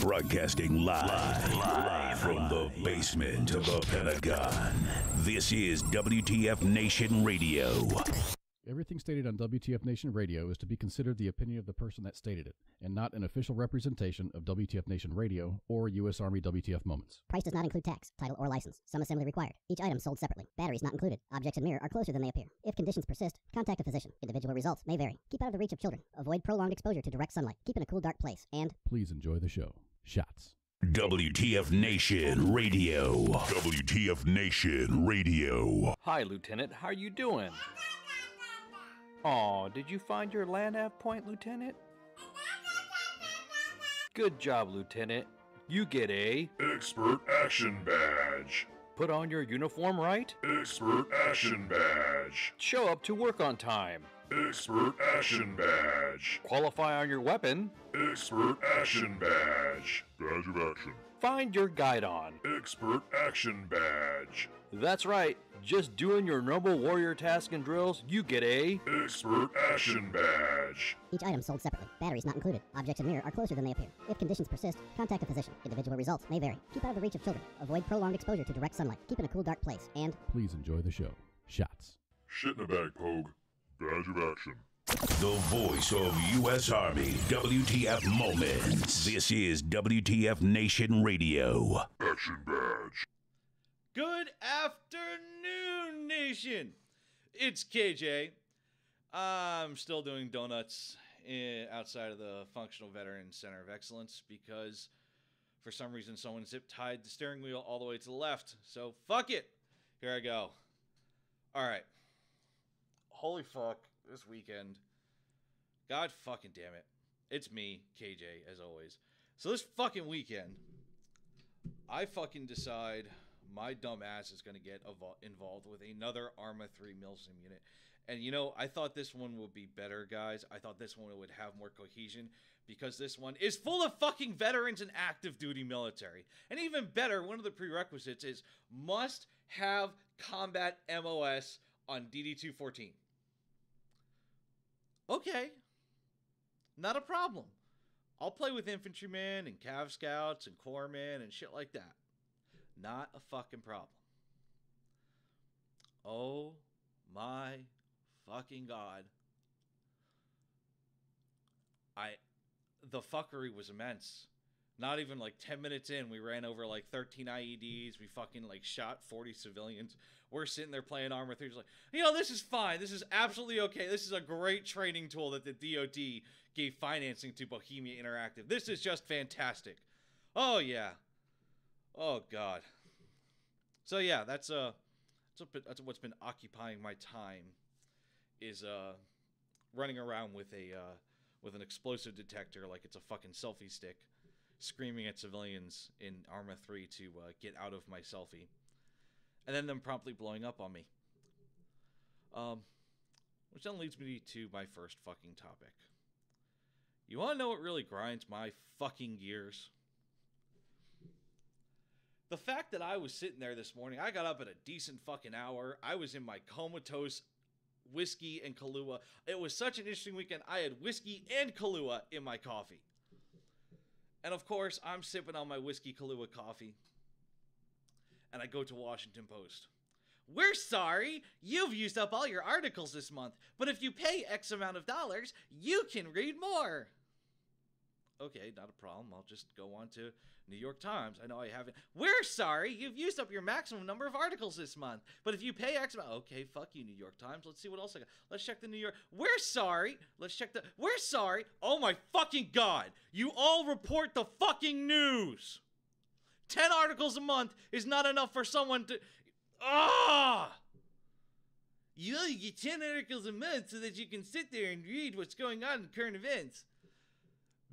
Broadcasting live from the basement of the Pentagon. This is WTF Nation Radio. Everything stated on WTF Nation Radio is to be considered the opinion of the person that stated it, and not an official representation of WTF Nation Radio or U.S. Army WTF Moments. Price does not include tax, title, or license. Some assembly required. Each item sold separately. Batteries not included. Objects in mirror are closer than they appear. If conditions persist, contact a physician. Individual results may vary. Keep out of the reach of children. Avoid prolonged exposure to direct sunlight. Keep in a cool, dark place. And please enjoy the show. Shots. WTF Nation Radio. WTF Nation Radio. Hi, Lieutenant. How are you doing? Aw, did you find your land nav point, Lieutenant? Good job, Lieutenant. You get a Expert Action Badge. Put on your uniform right. Expert Action Badge. Show up to work on time. Expert Action Badge. Qualify on your weapon. Expert Action Badge. Badge of Action. Find your guidon. Expert Action Badge. That's right. Just doing your normal warrior task and drills, you get a Expert Action Badge. each item sold separately. Batteries not included. Objects in mirror are closer than they appear. If conditions persist, contact a physician. Individual results may vary. Keep out of the reach of children. Avoid prolonged exposure to direct sunlight. Keep in a cool, dark place. And please enjoy the show. Shots. Shit in a bag, Pogue. Badge of Action. The voice of U.S. Army WTF Moments. This is WTF Nation Radio. Action Badge. Good afternoon, nation. It's KJ. I'm still doing donuts outside of the Functional Veteran Center of Excellence because for some reason someone zip-tied the steering wheel all the way to the left. So fuck it. Here I go. All right. Holy fuck, this weekend. God fucking damn it. It's me, KJ, as always. So this fucking weekend, I fucking decide my dumb ass is going to get involved with another Arma 3 Milsim unit. And you know, I thought this one would be better, guys. I thought this one would have more cohesion because this one is full of fucking veterans and active duty military. And even better, one of the prerequisites is must have combat MOS on DD-214. Okay. Not a problem. I'll play with infantrymen and Cav Scouts and corpsmen and shit like that. Not a fucking problem. Oh my fucking god. The fuckery was immense. Not even like 10 minutes in, we ran over like 13 IEDs. We fucking like shot 40 civilians. We're sitting there playing Arma 3. Just like, you know, this is fine. This is absolutely okay. This is a great training tool that the DoD gave financing to Bohemia Interactive. This is just fantastic. Oh yeah. Oh god. So yeah, that's what's been occupying my time is running around with an explosive detector like it's a fucking selfie stick, screaming at civilians in Arma 3 to get out of my selfie, and then them promptly blowing up on me. Which then leads me to my first fucking topic. You want to know what really grinds my fucking gears? The fact that I was sitting there this morning, I got up at a decent fucking hour. I was in my comatose whiskey and Kahlua. It was such an interesting weekend. I had whiskey and Kahlua in my coffee. And of course, I'm sipping on my whiskey Kahlua coffee. And I go to Washington Post. We're sorry, you've used up all your articles this month. But if you pay X amount of dollars, you can read more. Okay, not a problem. I'll just go on to New York Times. I know I haven't. We're sorry, you've used up your maximum number of articles this month. But if you pay X amount... Okay, fuck you, New York Times. Let's see what else I got. Let's check the New York... We're sorry. Let's check the... We're sorry. Oh my fucking god. You all report the fucking news. 10 articles a month is not enough for someone to... Ah! You only get 10 articles a month so that you can sit there and read what's going on in current events.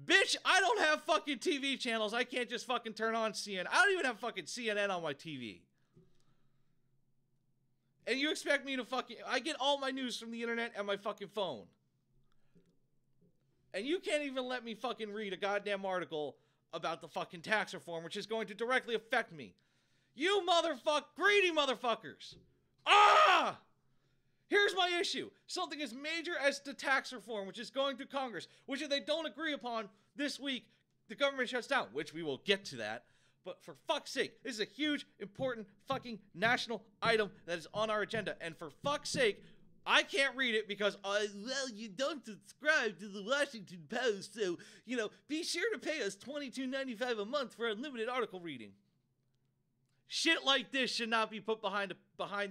Bitch, I don't have fucking TV channels. I can't just fucking turn on CNN. I don't even have fucking CNN on my TV. And you expect me to fucking... I get all my news from the internet and my fucking phone. And you can't even let me fucking read a goddamn article about the fucking tax reform, which is going to directly affect me. You greedy motherfuckers. Ah! Here's my issue. Something as major as the tax reform, which is going through Congress, which if they don't agree upon this week, the government shuts down, which we will get to that. But for fuck's sake, this is a huge, important fucking national item that is on our agenda. And for fuck's sake, I can't read it because, well, you don't subscribe to the Washington Post, so, be sure to pay us $22.95 a month for unlimited article reading. Shit like this should not be put behind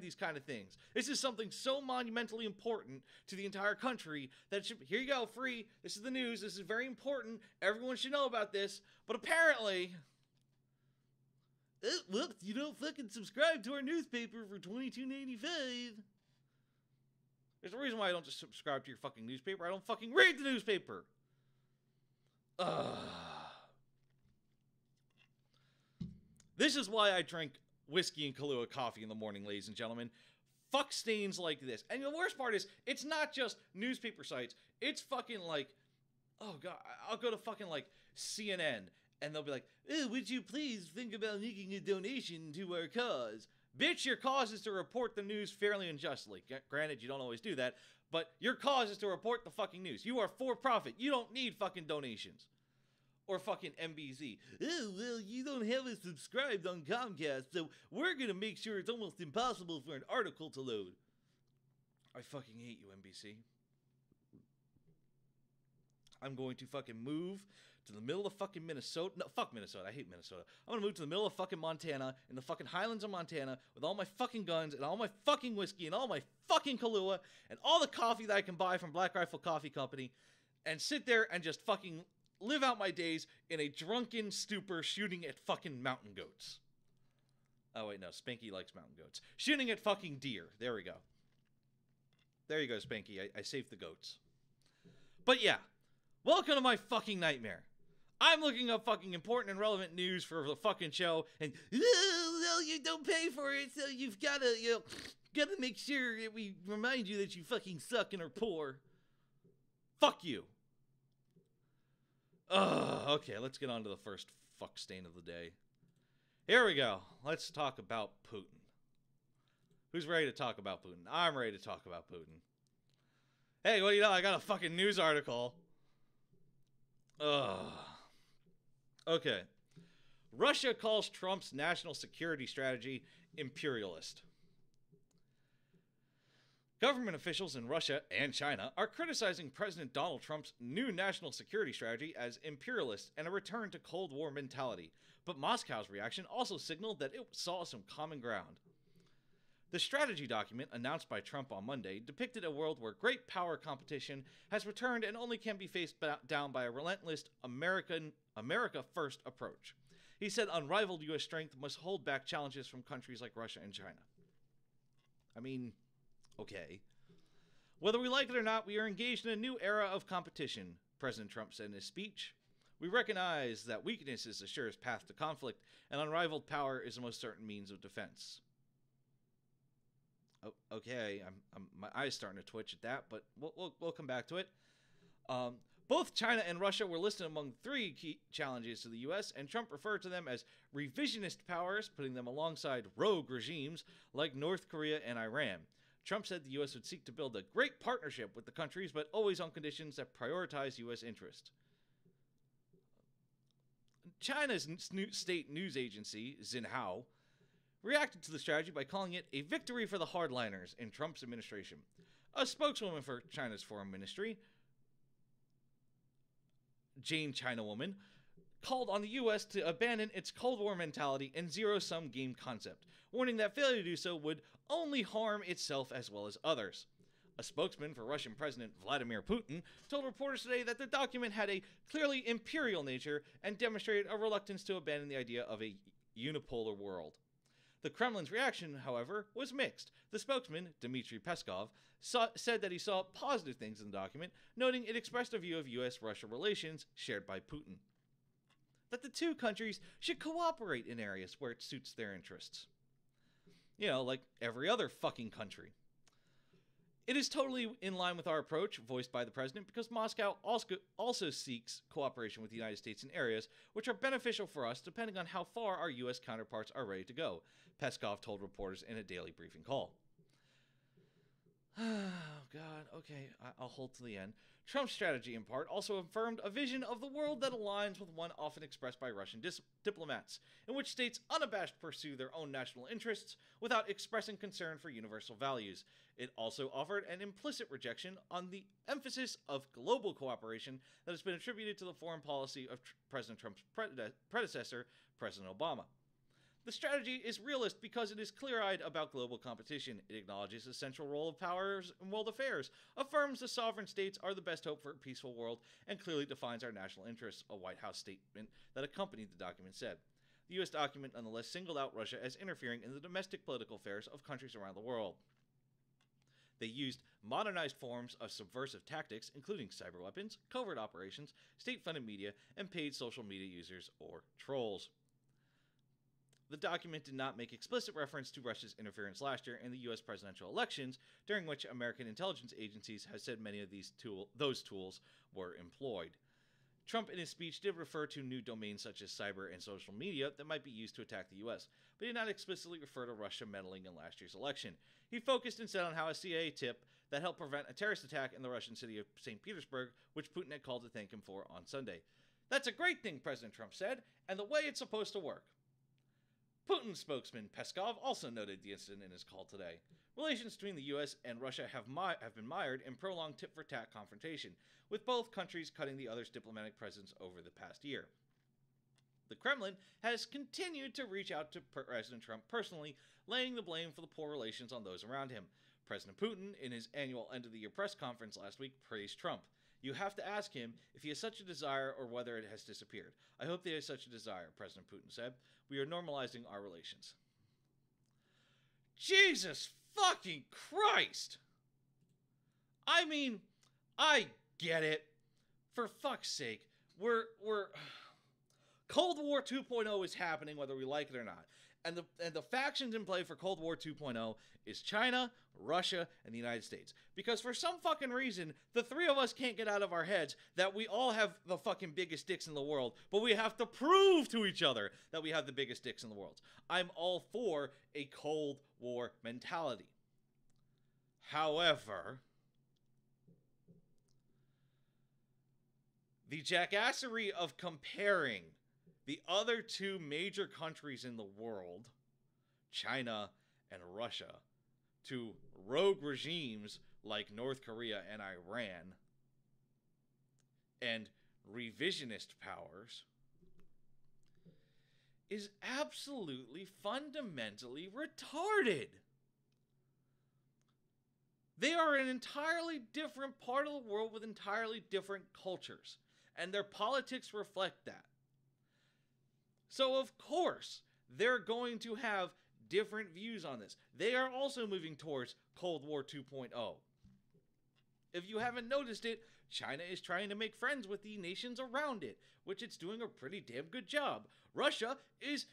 these kind of things. This is something so monumentally important to the entire country that here you go, free. This is the news. This is very important. Everyone should know about this. But apparently, look, you don't fucking subscribe to our newspaper for $22.95. There's a reason why I don't just subscribe to your fucking newspaper. I don't fucking read the newspaper. This is why I drink whiskey and Kahlua coffee in the morning, ladies and gentlemen. Fuck stains like this. And the worst part is, it's not just newspaper sites. It's fucking like, oh God, I'll go to fucking like CNN, and they'll be like, would you please think about making a donation to our cause? Bitch, your cause is to report the news fairly and justly. Granted, you don't always do that, but your cause is to report the fucking news. You are for profit. You don't need fucking donations. Or fucking MBZ. Oh, well, you don't have us subscribed on Comcast, so we're gonna make sure it's almost impossible for an article to load. I fucking hate you, NBC. I'm going to fucking move to the middle of fucking Minnesota. No, fuck Minnesota. I hate Minnesota. I'm gonna move to the middle of fucking Montana, in the fucking highlands of Montana, with all my fucking guns, and all my fucking whiskey, and all my fucking Kahlua, and all the coffee that I can buy from Black Rifle Coffee Company, and sit there and just fucking live out my days in a drunken stupor shooting at fucking mountain goats. Oh, wait, no. Spanky likes mountain goats. Shooting at fucking deer. There we go. There you go, Spanky. I saved the goats. But yeah. Welcome to my fucking nightmare. I'm looking up fucking important and relevant news for the fucking show, and, well, you don't pay for it, so you've gotta, gotta make sure that we remind you that you fucking suck and are poor. Fuck you. Okay, let's get on to the first fuck stain of the day. Here we go. Let's talk about Putin. Who's ready to talk about Putin? I'm ready to talk about Putin. Hey, what do you know? I got a fucking news article. Okay. Russia calls Trump's national security strategy imperialist. Government officials in Russia and China are criticizing President Donald Trump's new national security strategy as imperialist and a return to Cold War mentality, but Moscow's reaction also signaled that it saw some common ground. The strategy document, announced by Trump on Monday, depicted a world where great power competition has returned and only can be faced down by a relentless America-first approach. He said unrivaled U.S. strength must hold back challenges from countries like Russia and China. I mean, okay. Whether we like it or not, we are engaged in a new era of competition, President Trump said in his speech. We recognize that weakness is the surest path to conflict, and unrivaled power is the most certain means of defense. Oh, okay, my eyes starting to twitch at that, but we'll come back to it. Both China and Russia were listed among 3 key challenges to the U.S., and Trump referred to them as revisionist powers, putting them alongside rogue regimes like North Korea and Iran. Trump said the U.S. would seek to build a great partnership with the countries, but always on conditions that prioritize U.S. interest. China's state news agency, Xinhua, reacted to the strategy by calling it a victory for the hardliners in Trump's administration. A spokeswoman for China's foreign ministry, Jane Chinawoman, called on the U.S. to abandon its Cold War mentality and zero-sum game concept, warning that failure to do so would only harm itself as well as others. A spokesman for Russian President Vladimir Putin told reporters today that the document had a clearly imperial nature and demonstrated a reluctance to abandon the idea of a unipolar world. The Kremlin's reaction, however, was mixed. The spokesman, Dmitry Peskov, said that he saw positive things in the document, noting it expressed a view of U.S.-Russia relations shared by Putin. That the two countries should cooperate in areas where it suits their interests. You know, like every other fucking country. It is totally in line with our approach, voiced by the president, because Moscow also seeks cooperation with the United States in areas which are beneficial for us depending on how far our U.S. counterparts are ready to go, Peskov told reporters in a daily briefing call. Oh, God. Okay, I'll hold to the end. Trump's strategy, in part, also affirmed a vision of the world that aligns with one often expressed by Russian diplomats, in which states unabashed pursue their own national interests without expressing concern for universal values. It also offered an implicit rejection on the emphasis of global cooperation that has been attributed to the foreign policy of President Trump's predecessor, President Obama. The strategy is realist because it is clear-eyed about global competition. It acknowledges the central role of powers in world affairs, affirms the sovereign states are the best hope for a peaceful world, and clearly defines our national interests, a White House statement that accompanied the document said. The U.S. document nonetheless singled out Russia as interfering in the domestic political affairs of countries around the world. They used modernized forms of subversive tactics, including cyber weapons, covert operations, state-funded media, and paid social media users or trolls. The document did not make explicit reference to Russia's interference last year in the U.S. presidential elections, during which American intelligence agencies have said many of those tools were employed. Trump in his speech did refer to new domains such as cyber and social media that might be used to attack the U.S., but did not explicitly refer to Russia meddling in last year's election. He focused instead on how a CIA tip that helped prevent a terrorist attack in the Russian city of St. Petersburg, which Putin had called to thank him for on Sunday. "That's a great thing," President Trump said, "and the way it's supposed to work." Putin spokesman Peskov also noted the incident in his call today. Relations between the U.S. and Russia have been mired in prolonged tit-for-tat confrontation, with both countries cutting the other's diplomatic presence over the past year. The Kremlin has continued to reach out to President Trump personally, laying the blame for the poor relations on those around him. President Putin, in his annual end-of-the-year press conference last week, praised Trump. "You have to ask him if he has such a desire or whether it has disappeared. I hope he has such a desire," President Putin said. "We are normalizing our relations." Jesus fucking Christ! I mean, I get it. For fuck's sake, we're Cold War 2.0 is happening whether we like it or not. And the factions in play for Cold War 2.0 is China, Russia, and the United States. Because for some fucking reason, the three of us can't get out of our heads that we all have the fucking biggest dicks in the world, but we have to prove to each other that we have the biggest dicks in the world. I'm all for a Cold War mentality. However, the jackassery of comparing the other two major countries in the world, China and Russia, to rogue regimes like North Korea and Iran, and revisionist powers, is absolutely fundamentally retarded. They are an entirely different part of the world with entirely different cultures, and their politics reflect that. So, of course, they're going to have different views on this. They are also moving towards Cold War 2.0. If you haven't noticed it, China is trying to make friends with the nations around it, which it's doing a pretty damn good job. Russia is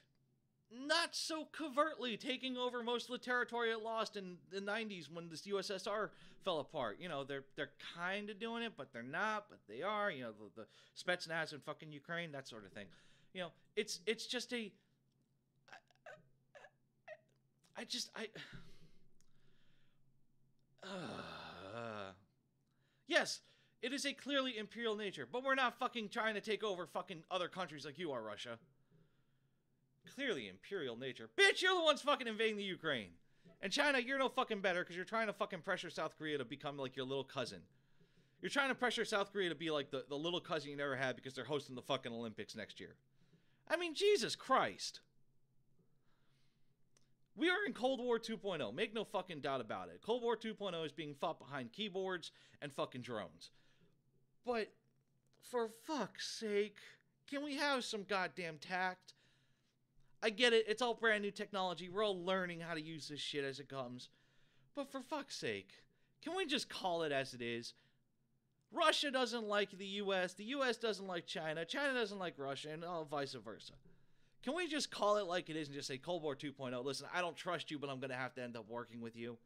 not so covertly taking over most of the territory it lost in the 90s when this USSR fell apart. You know, they're kind of doing it, but they're not, but they are. You know, the Spetsnaz in fucking Ukraine, that sort of thing. You know, it's just a... Yes, it is a clearly imperial nature, but we're not fucking trying to take over fucking other countries like you are, Russia. Clearly imperial nature. Bitch, you're the ones fucking invading the Ukraine. And China, you're no fucking better because you're trying to fucking pressure South Korea to become like your little cousin. You're trying to pressure South Korea to be like the little cousin you never had because they're hosting the fucking Olympics next year. I mean, Jesus Christ. We are in Cold War 2.0. Make no fucking doubt about it. Cold War 2.0 is being fought behind keyboards and fucking drones. But, for fuck's sake, can we have some goddamn tact? I get it. It's all brand new technology. We're all learning how to use this shit as it comes. But for fuck's sake, can we just call it as it is? Russia doesn't like the U.S. The U.S. doesn't like China. China doesn't like Russia, and vice versa. Can we just call it like it is and just say Cold War 2.0? Listen, I don't trust you, but I'm going to have to end up working with you.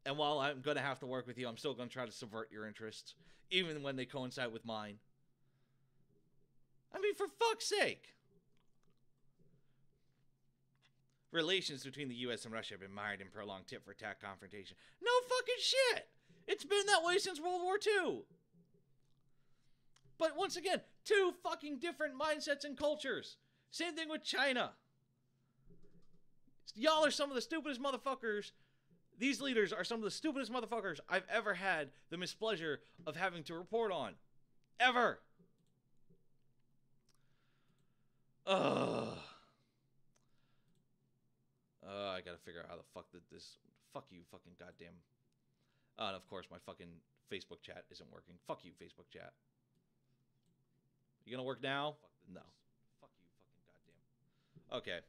And while I'm going to have to work with you, I'm still going to try to subvert your interests, even when they coincide with mine. I mean, for fuck's sake. relations between the U.S. and Russia have been mired in prolonged tit-for-tat confrontation. No fucking shit! It's been that way since World War II. But once again, two fucking different mindsets and cultures. Same thing with China. Y'all are some of the stupidest motherfuckers. These leaders are some of the stupidest motherfuckers I've ever had the mispleasure of having to report on. Ever. I gotta figure out how the fuck that this... Fuck you, fucking goddamn... and of course, my fucking Facebook chat isn't working. Fuck you, Facebook chat. You gonna work now? No. Fuck you, fucking goddamn.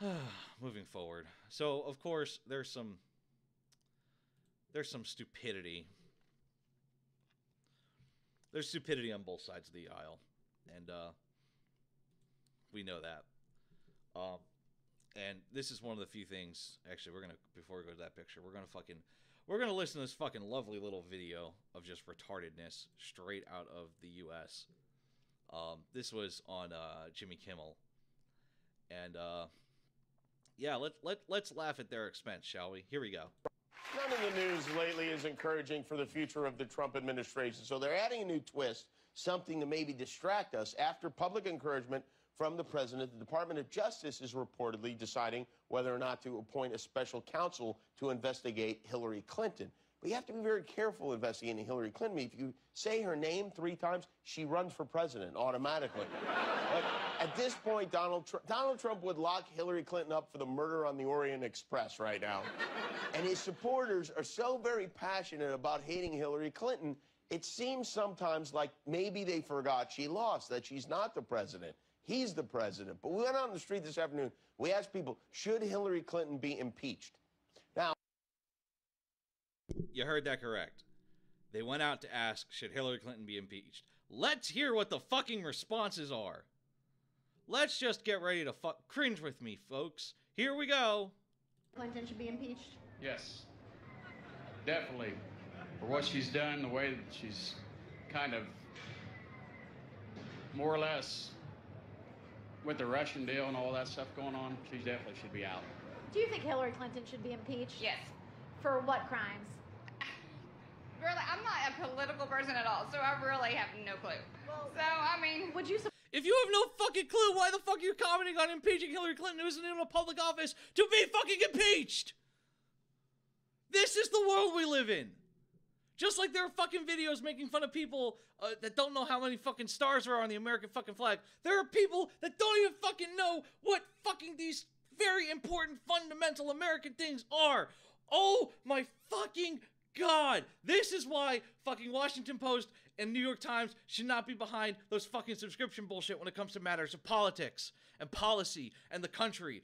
Okay. Moving forward. So, of course, there's some stupidity. There's stupidity on both sides of the aisle. And, we know that. And this is one of the few things, actually, before we go to that picture, we're gonna listen to this fucking lovely little video of just retardedness straight out of the U.S. This was on Jimmy Kimmel. And, yeah, let's laugh at their expense, shall we? Here we go. None of the news lately is encouraging for the future of the Trump administration. So they're adding a new twist, something to maybe distract us. After public encouragement from the president, the Department of Justice is reportedly deciding whether or not to appoint a special counsel to investigate Hillary Clinton. But you have to be very careful investigating Hillary Clinton. If you say her name 3 times, she runs for president automatically. But at this point, Donald Trump would lock Hillary Clinton up for the murder on the Orient Express right now. And his supporters are so very passionate about hating Hillary Clinton, it seems sometimes like maybe they forgot she lost, that she's not the president. He's the president. But we went out on the street this afternoon. We asked people, should Hillary Clinton be impeached? Now, you heard that correct. They went out to ask, should Hillary Clinton be impeached? Let's hear what the fucking responses are. Let's just get ready to cringe with me, folks. Here we go. Clinton should be impeached? Yes, definitely. For what she's done, the way that she's kind of more or less with the Russian deal and all that stuff going on, she definitely should be out. Do you think Hillary Clinton should be impeached? Yes. For what crimes? Really, I'm not a political person at all, so I really have no clue. Well, so, I mean... Would you... If you have no fucking clue, why the fuck are you commenting on impeaching Hillary Clinton, who isn't in a public office, to be fucking impeached? This is the world we live in. Just like there are fucking videos making fun of people that don't know how many fucking stars there are on the American fucking flag. There are people that don't even fucking know what fucking these very important fundamental American things are. Oh my fucking God. This is why fucking Washington Post and New York Times should not be behind those fucking subscription bullshit when it comes to matters of politics and policy and the country.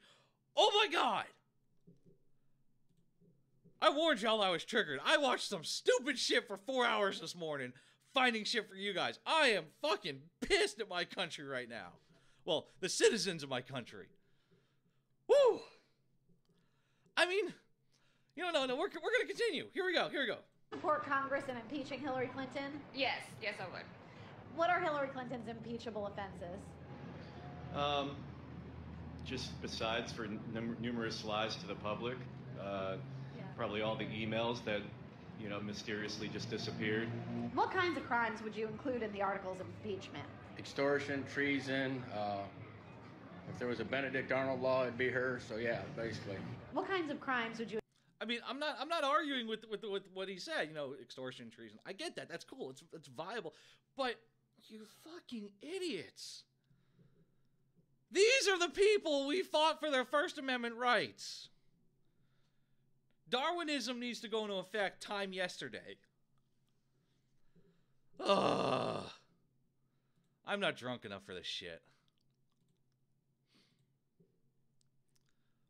Oh my God. I warned y'all I was triggered. I watched some stupid shit for 4 hours this morning, finding shit for you guys. I am fucking pissed at my country right now. Well, the citizens of my country. Woo! I mean, no, we're gonna continue. Here we go. Support Congress in impeaching Hillary Clinton? Yes, I would. What are Hillary Clinton's impeachable offenses? Just besides for numerous lies to the public, probably all the emails that, mysteriously just disappeared. What kinds of crimes would you include in the articles of impeachment? Extortion, treason, if there was a Benedict Arnold law, it'd be her, so yeah, basically. What kinds of crimes would you... I mean, I'm not arguing with what he said, extortion, treason. I get that. That's cool. It's viable. But you fucking idiots. These are the people we fought for their First Amendment rights. Darwinism needs to go into effect time yesterday. Ugh. I'm not drunk enough for this shit.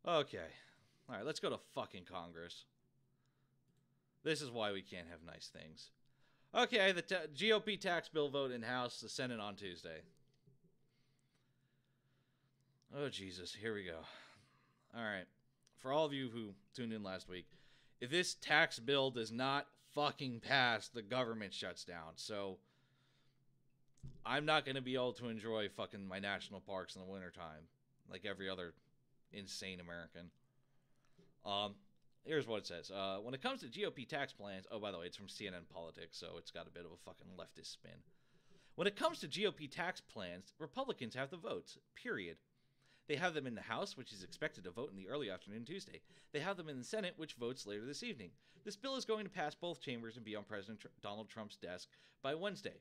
Okay. All right, let's go to fucking Congress. This is why we can't have nice things. Okay, the GOP tax bill vote in House, the Senate on Tuesday. Oh, Jesus. Here we go. All right. For all of you who tuned in last week, if this tax bill does not fucking pass, the government shuts down. So I'm not going to be able to enjoy fucking my national parks in the wintertime like every other insane American. Here's what it says. When it comes to GOP tax plans, oh, by the way, it's from CNN Politics, so it's got a bit of a fucking leftist spin. When it comes to GOP tax plans, Republicans have the votes, period. They have them in the House, which is expected to vote in the early afternoon Tuesday. They have them in the Senate, which votes later this evening. This bill is going to pass both chambers and be on President Donald Trump's desk by Wednesday.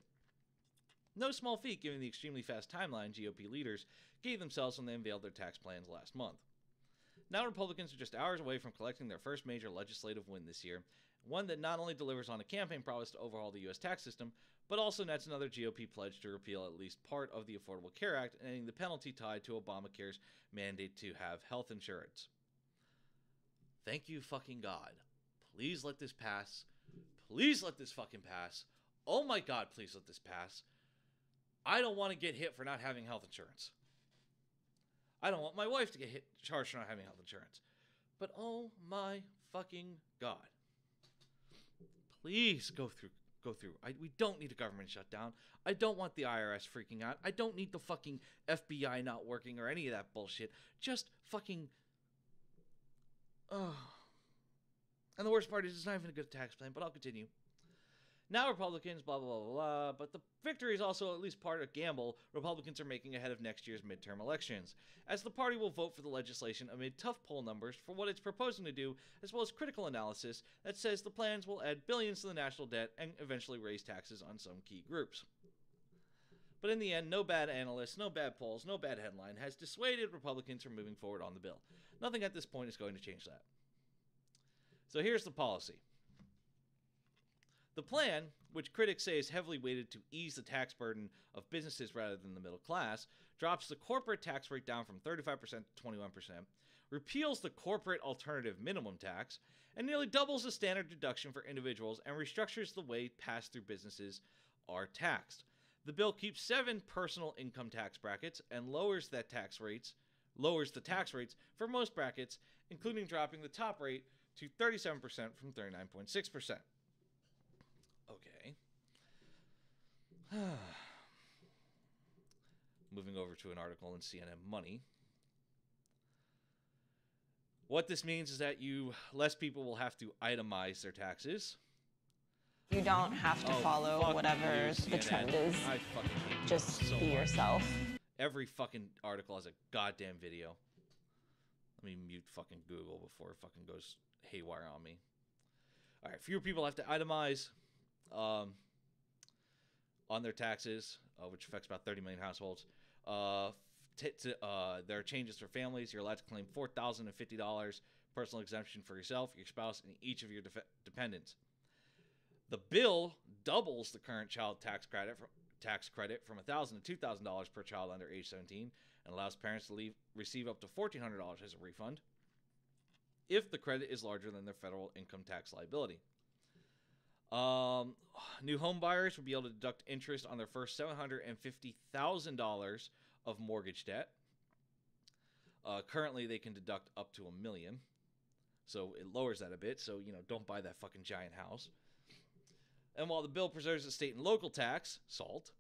No small feat given the extremely fast timeline GOP leaders gave themselves when they unveiled their tax plans last month. Now Republicans are just hours away from collecting their first major legislative win this year, one that not only delivers on a campaign promise to overhaul the U.S. tax system, but also nets another GOP pledge to repeal at least part of the Affordable Care Act and ending the penalty tied to Obamacare's mandate to have health insurance. Thank you fucking God. Please let this pass. Please let this fucking pass. Oh my God, please let this pass. I don't want to get hit for not having health insurance. I don't want my wife to get charged for not having health insurance. But oh my fucking God. Please go through. We don't need a government shutdown. I don't want the IRS freaking out. I don't need the fucking FBI not working or any of that bullshit. Just fucking... Oh. And the worst part is it's not even a good tax plan, but I'll continue. Now Republicans, blah, blah, blah, blah, blah. But the victory is also at least part of a gamble Republicans are making ahead of next year's midterm elections, as the party will vote for the legislation amid tough poll numbers for what it's proposing to do, as well as critical analysis that says the plans will add billions to the national debt and eventually raise taxes on some key groups. But in the end, no bad analysts, no bad polls, no bad headline has dissuaded Republicans from moving forward on the bill. Nothing at this point is going to change that. So here's the policy. The plan, which critics say is heavily weighted to ease the tax burden of businesses rather than the middle class, drops the corporate tax rate down from 35% to 21%, repeals the corporate alternative minimum tax, and nearly doubles the standard deduction for individuals and restructures the way pass-through businesses are taxed. The bill keeps 7 personal income tax brackets and lowers the tax rates for most brackets, including dropping the top rate to 37% from 39.6%. Okay. Moving over to an article in CNN Money. What this means is that less people will have to itemize their taxes. You don't have to follow whatever the trend is. I fucking hate Just so be much. yourself. Every fucking article has a goddamn video. Let me mute fucking Google before it fucking goes haywire on me. All right, fewer people have to itemize on their taxes, which affects about 30 million households. There are changes for families. You're allowed to claim $4,050 personal exemption for yourself, your spouse, and each of your dependents. The bill doubles the current child tax credit from $1,000 to $2,000 per child under age 17 and allows parents to receive up to $1,400 as a refund if the credit is larger than their federal income tax liability. New home buyers will be able to deduct interest on their first $750,000 of mortgage debt. Currently, they can deduct up to $1 million, so it lowers that a bit. So don't buy that fucking giant house. And while the bill preserves the state and local tax, SALT,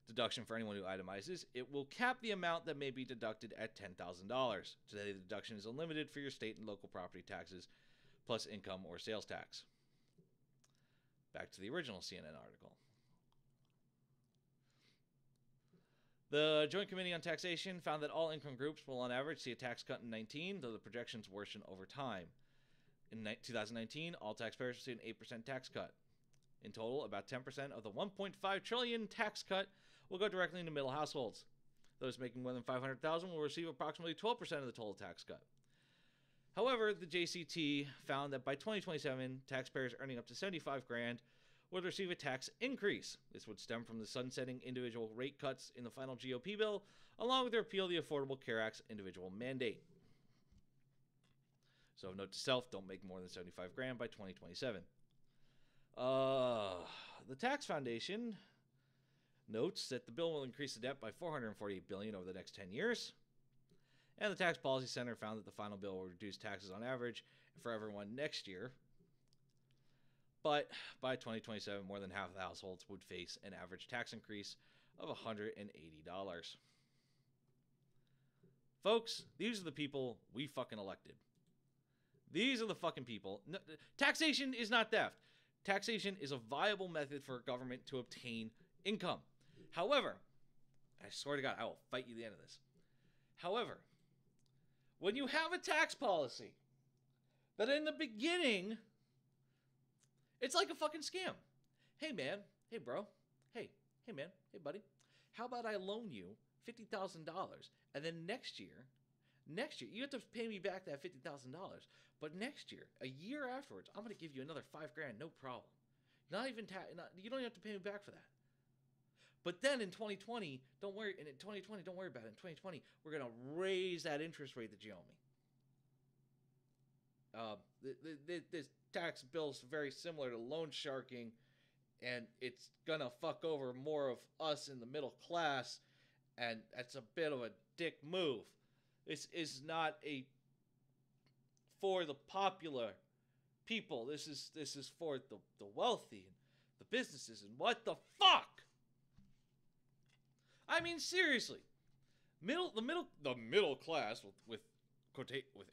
deduction for anyone who itemizes, it will cap the amount that may be deducted at $10,000. Today, the deduction is unlimited for your state and local property taxes, plus income or sales tax. Back to the original CNN article. The Joint Committee on Taxation found that all income groups will on average see a tax cut in 2019, though the projections worsen over time. In 2019, all taxpayers will see an 8% tax cut. In total, about 10% of the $1.5 trillion tax cut will go directly into middle households. Those making more than $500,000 will receive approximately 12% of the total tax cut. However, the JCT found that by 2027, taxpayers earning up to $75,000 would receive a tax increase. This would stem from the sunsetting individual rate cuts in the final GOP bill, along with the repeal of the Affordable Care Act's individual mandate. So, note to self: don't make more than $75,000 by 2027. The Tax Foundation notes that the bill will increase the debt by $448 billion over the next 10 years. And the Tax Policy Center found that the final bill will reduce taxes on average for everyone next year. But by 2027, more than half of the households would face an average tax increase of $180. Folks, these are the people we fucking elected. These are the fucking people. No, taxation is not theft. Taxation is a viable method for government to obtain income. However, I swear to God, I will fight you at the end of this. However, when you have a tax policy that in the beginning, it's like a fucking scam. Hey, man. Hey, bro. Hey, man. Hey, buddy. How about I loan you $50,000 and then next year, you have to pay me back that $50,000. But next year, a year afterwards, I'm going to give you another $5,000, no problem. You don't even have to pay me back for that. But then in 2020, don't worry. And in 2020, don't worry about it. In 2020, we're going to raise that interest rate that you owe me. This tax bill is very similar to loan sharking, and it's going to fuck over more of us in the middle class, and that's a bit of a dick move. This is not for the popular people. This is for the wealthy and the businesses. And what the fuck? I mean, seriously, the middle class with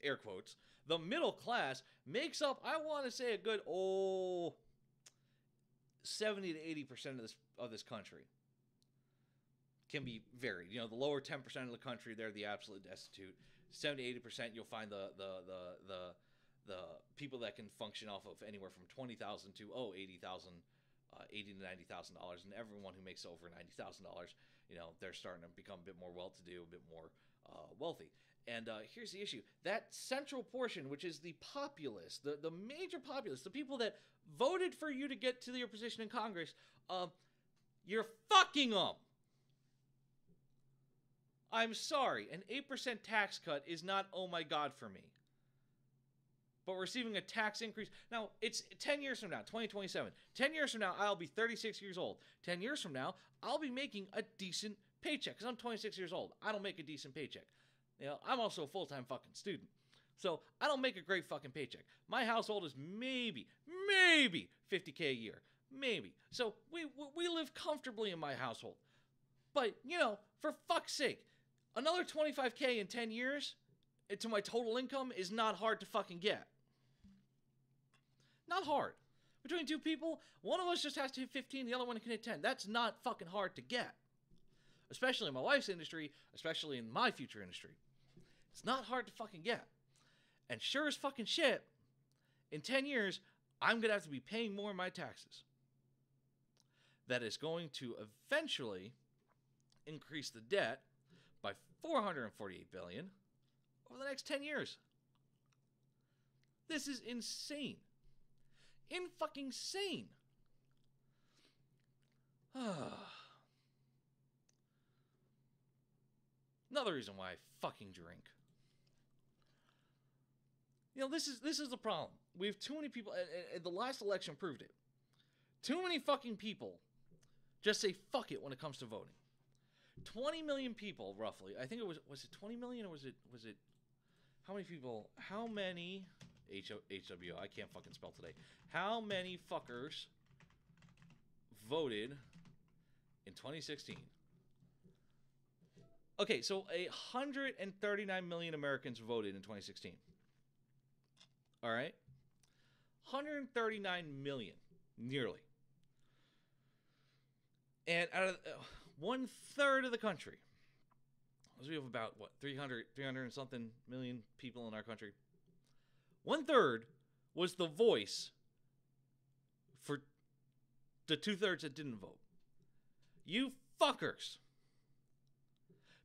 air quotes, the middle class makes up, I want to say, a good 70 to 80% of this country. Can be varied. You know, the lower 10% of the country, they're the absolute destitute. 70 to 80%, you'll find the people that can function off of anywhere from $20,000 to $80,000, $80,000 to $90,000, and everyone who makes over $90,000, you know, they're starting to become a bit more well-to-do, a bit more wealthy. And here's the issue: that central portion, which is the populace, the major populace, the people that voted for you to get to your position in Congress, you're fucking them. I'm sorry, an 8% tax cut is not oh my god for me. But receiving a tax increase, now it's 10 years from now, 2027. 10 years from now, I'll be 36 years old. 10 years from now, I'll be making a decent paycheck, because I'm 26 years old. I don't make a decent paycheck. You know, I'm also a full-time fucking student. So I don't make a great fucking paycheck. My household is maybe $50K a year. Maybe. So we live comfortably in my household. But, you know, for fuck's sake, another $25K in 10 years to my total income is not hard to fucking get. Not hard. Between two people, one of us just has to hit 15, the other one can hit 10. That's not fucking hard to get. Especially in my wife's industry, especially in my future industry. It's not hard to fucking get. And sure as fucking shit, in 10 years, I'm going to have to be paying more in my taxes. That is going to eventually increase the debt by $448 billion over the next 10 years. This is insane. In-fucking sane. Another reason why I fucking drink. You know, this is the problem. We have too many people, and the last election proved it. Too many fucking people just say fuck it when it comes to voting. 20 million people, roughly. I think it was it 20 million or was it, how many people, how many, HWO, I can't fucking spell today. How many fuckers voted in 2016? Okay, so 139 million Americans voted in 2016. All right? 139 million, nearly. And out of one third of the country, we have about, 300 and something million people in our country. One third was the voice for the 2/3 that didn't vote. You fuckers.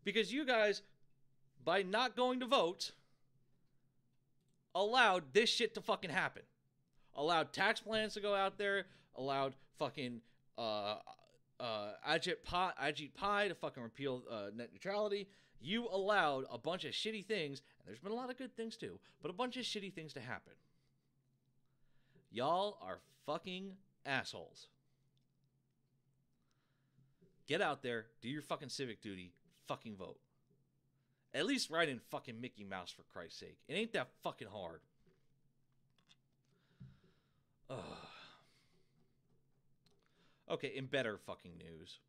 Because you guys, by not going to vote, allowed this shit to fucking happen. Allowed tax plans to go out there. Allowed fucking Ajit Pai to fucking repeal net neutrality. You allowed a bunch of shitty things, and there's been a lot of good things too, but a bunch of shitty things to happen. Y'all are fucking assholes. Get out there, do your fucking civic duty, fucking vote. At least write in fucking Mickey Mouse, for Christ's sake. It ain't that fucking hard. Ugh. Okay, in better fucking news.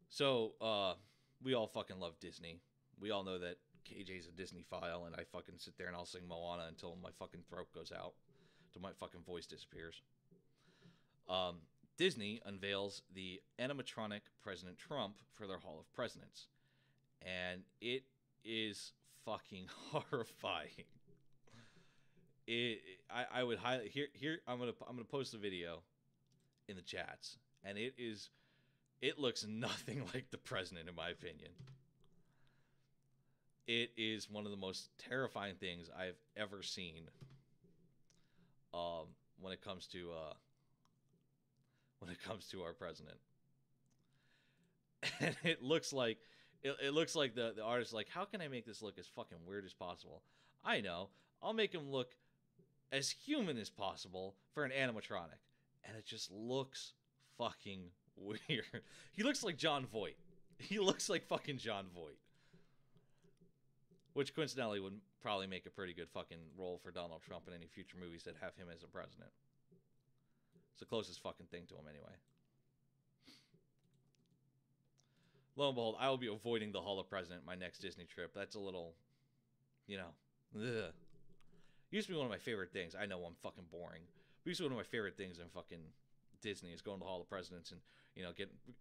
So, we all fucking love Disney. We all know that KJ's a Disney file, and I fucking sit there and I'll sing Moana until my fucking throat goes out, till my fucking voice disappears. Disney unveils the animatronic President Trump for their Hall of Presidents, and it is fucking horrifying. I would highly here I'm gonna post the video in the chats, and it looks nothing like the president in my opinion. It is one of the most terrifying things I've ever seen. When it comes to our president, and it looks like the artist like, how can I make this look as fucking weird as possible? I know, I'll make him look as human as possible for an animatronic, and it just looks fucking weird. He looks like John Voight. He looks like fucking John Voight, which coincidentally would probably make a pretty good fucking role for Donald Trump in any future movies that have him as a president. It's the closest fucking thing to him anyway. Lo and behold, I will be avoiding the Hall of President my next Disney trip. That's a little, ugh. Used to be one of my favorite things. I know I'm fucking boring. But used to be one of my favorite things in fucking Disney is going to the Hall of Presidents and,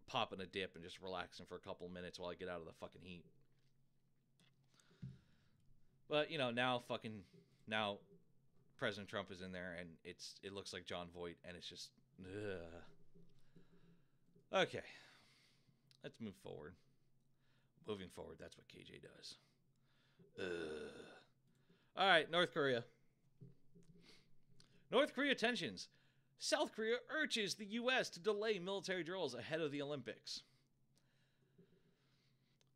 popping a dip and just relaxing for a couple minutes while I get out of the fucking heat. But, now President Trump is in there, and it looks like John Voight, and it's just, ugh. Okay. Let's move forward. Moving forward, that's what KJ does. Ugh. All right, North Korea. North Korea tensions. South Korea urges the U.S. to delay military drills ahead of the Olympics.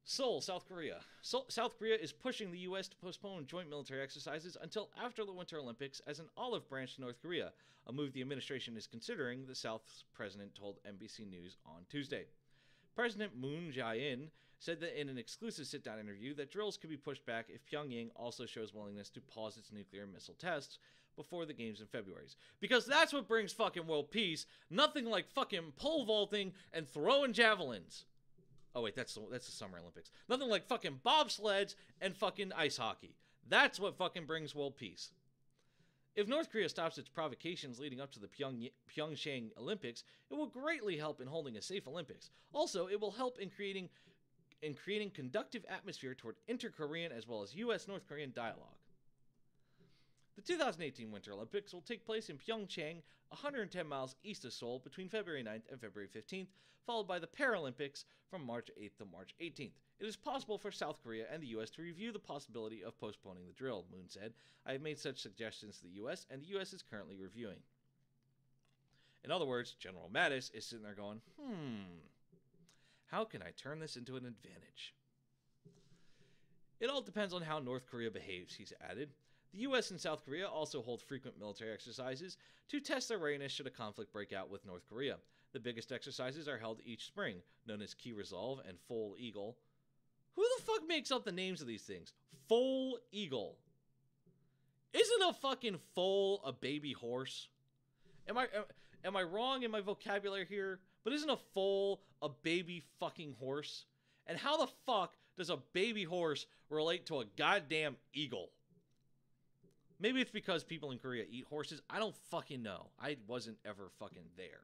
Seoul, South Korea. South Korea is pushing the U.S. to postpone joint military exercises until after the Winter Olympics as an olive branch to North Korea, a move the administration is considering, the South's president told NBC News on Tuesday. President Moon Jae-in said that in an exclusive sit-down interview that drills could be pushed back if Pyongyang also shows willingness to pause its nuclear missile tests before the games in February. Because that's what brings fucking world peace. Nothing like fucking pole vaulting and throwing javelins. Oh wait, that's the Summer Olympics. Nothing like fucking bobsleds and fucking ice hockey. That's what fucking brings world peace. If North Korea stops its provocations leading up to the Pyeongchang Olympics, it will greatly help in holding a safe Olympics. Also, it will help in creating conducive atmosphere toward inter-Korean as well as U.S.-North Korean dialogue. The 2018 Winter Olympics will take place in Pyeongchang, 110 miles east of Seoul, between February 9th and February 15th, followed by the Paralympics from March 8th to March 18th. It is possible for South Korea and the U.S. to review the possibility of postponing the drill, Moon said. I have made such suggestions to the U.S., and the U.S. is currently reviewing. In other words, General Mattis is sitting there going, how can I turn this into an advantage? It all depends on how North Korea behaves, he's added. The U.S. and South Korea also hold frequent military exercises to test their readiness should a conflict break out with North Korea. The biggest exercises are held each spring, known as Key Resolve and Foal Eagle. Who the fuck makes up the names of these things? Foal Eagle. Isn't a fucking foal a baby horse? Am I wrong in my vocabulary here? But isn't a foal a baby fucking horse? And how the fuck does a baby horse relate to a goddamn eagle? Maybe it's because people in Korea eat horses. I don't fucking know. I wasn't ever fucking there.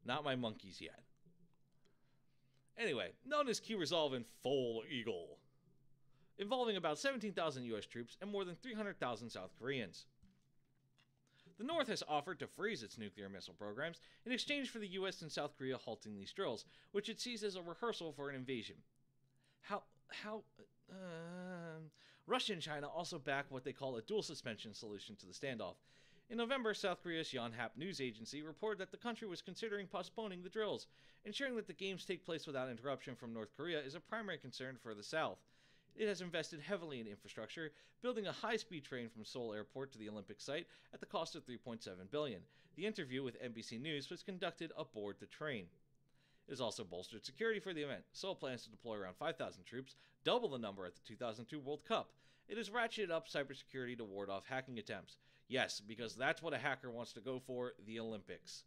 Not my monkeys yet. Anyway, known as Key Resolve and Foal Eagle, involving about 17,000 U.S. troops and more than 300,000 South Koreans. The North has offered to freeze its nuclear missile programs in exchange for the U.S. and South Korea halting these drills, which it sees as a rehearsal for an invasion. Russia and China also back what they call a dual suspension solution to the standoff. In November, South Korea's Yonhap news agency reported that the country was considering postponing the drills. Ensuring that the games take place without interruption from North Korea is a primary concern for the South. It has invested heavily in infrastructure, building a high-speed train from Seoul Airport to the Olympic site at the cost of $3.7 billion. The interview with NBC News was conducted aboard the train. It has also bolstered security for the event. Seoul plans to deploy around 5,000 troops, double the number at the 2002 World Cup. It has ratcheted up cybersecurity to ward off hacking attempts. Yes, because that's what a hacker wants to go for, the Olympics.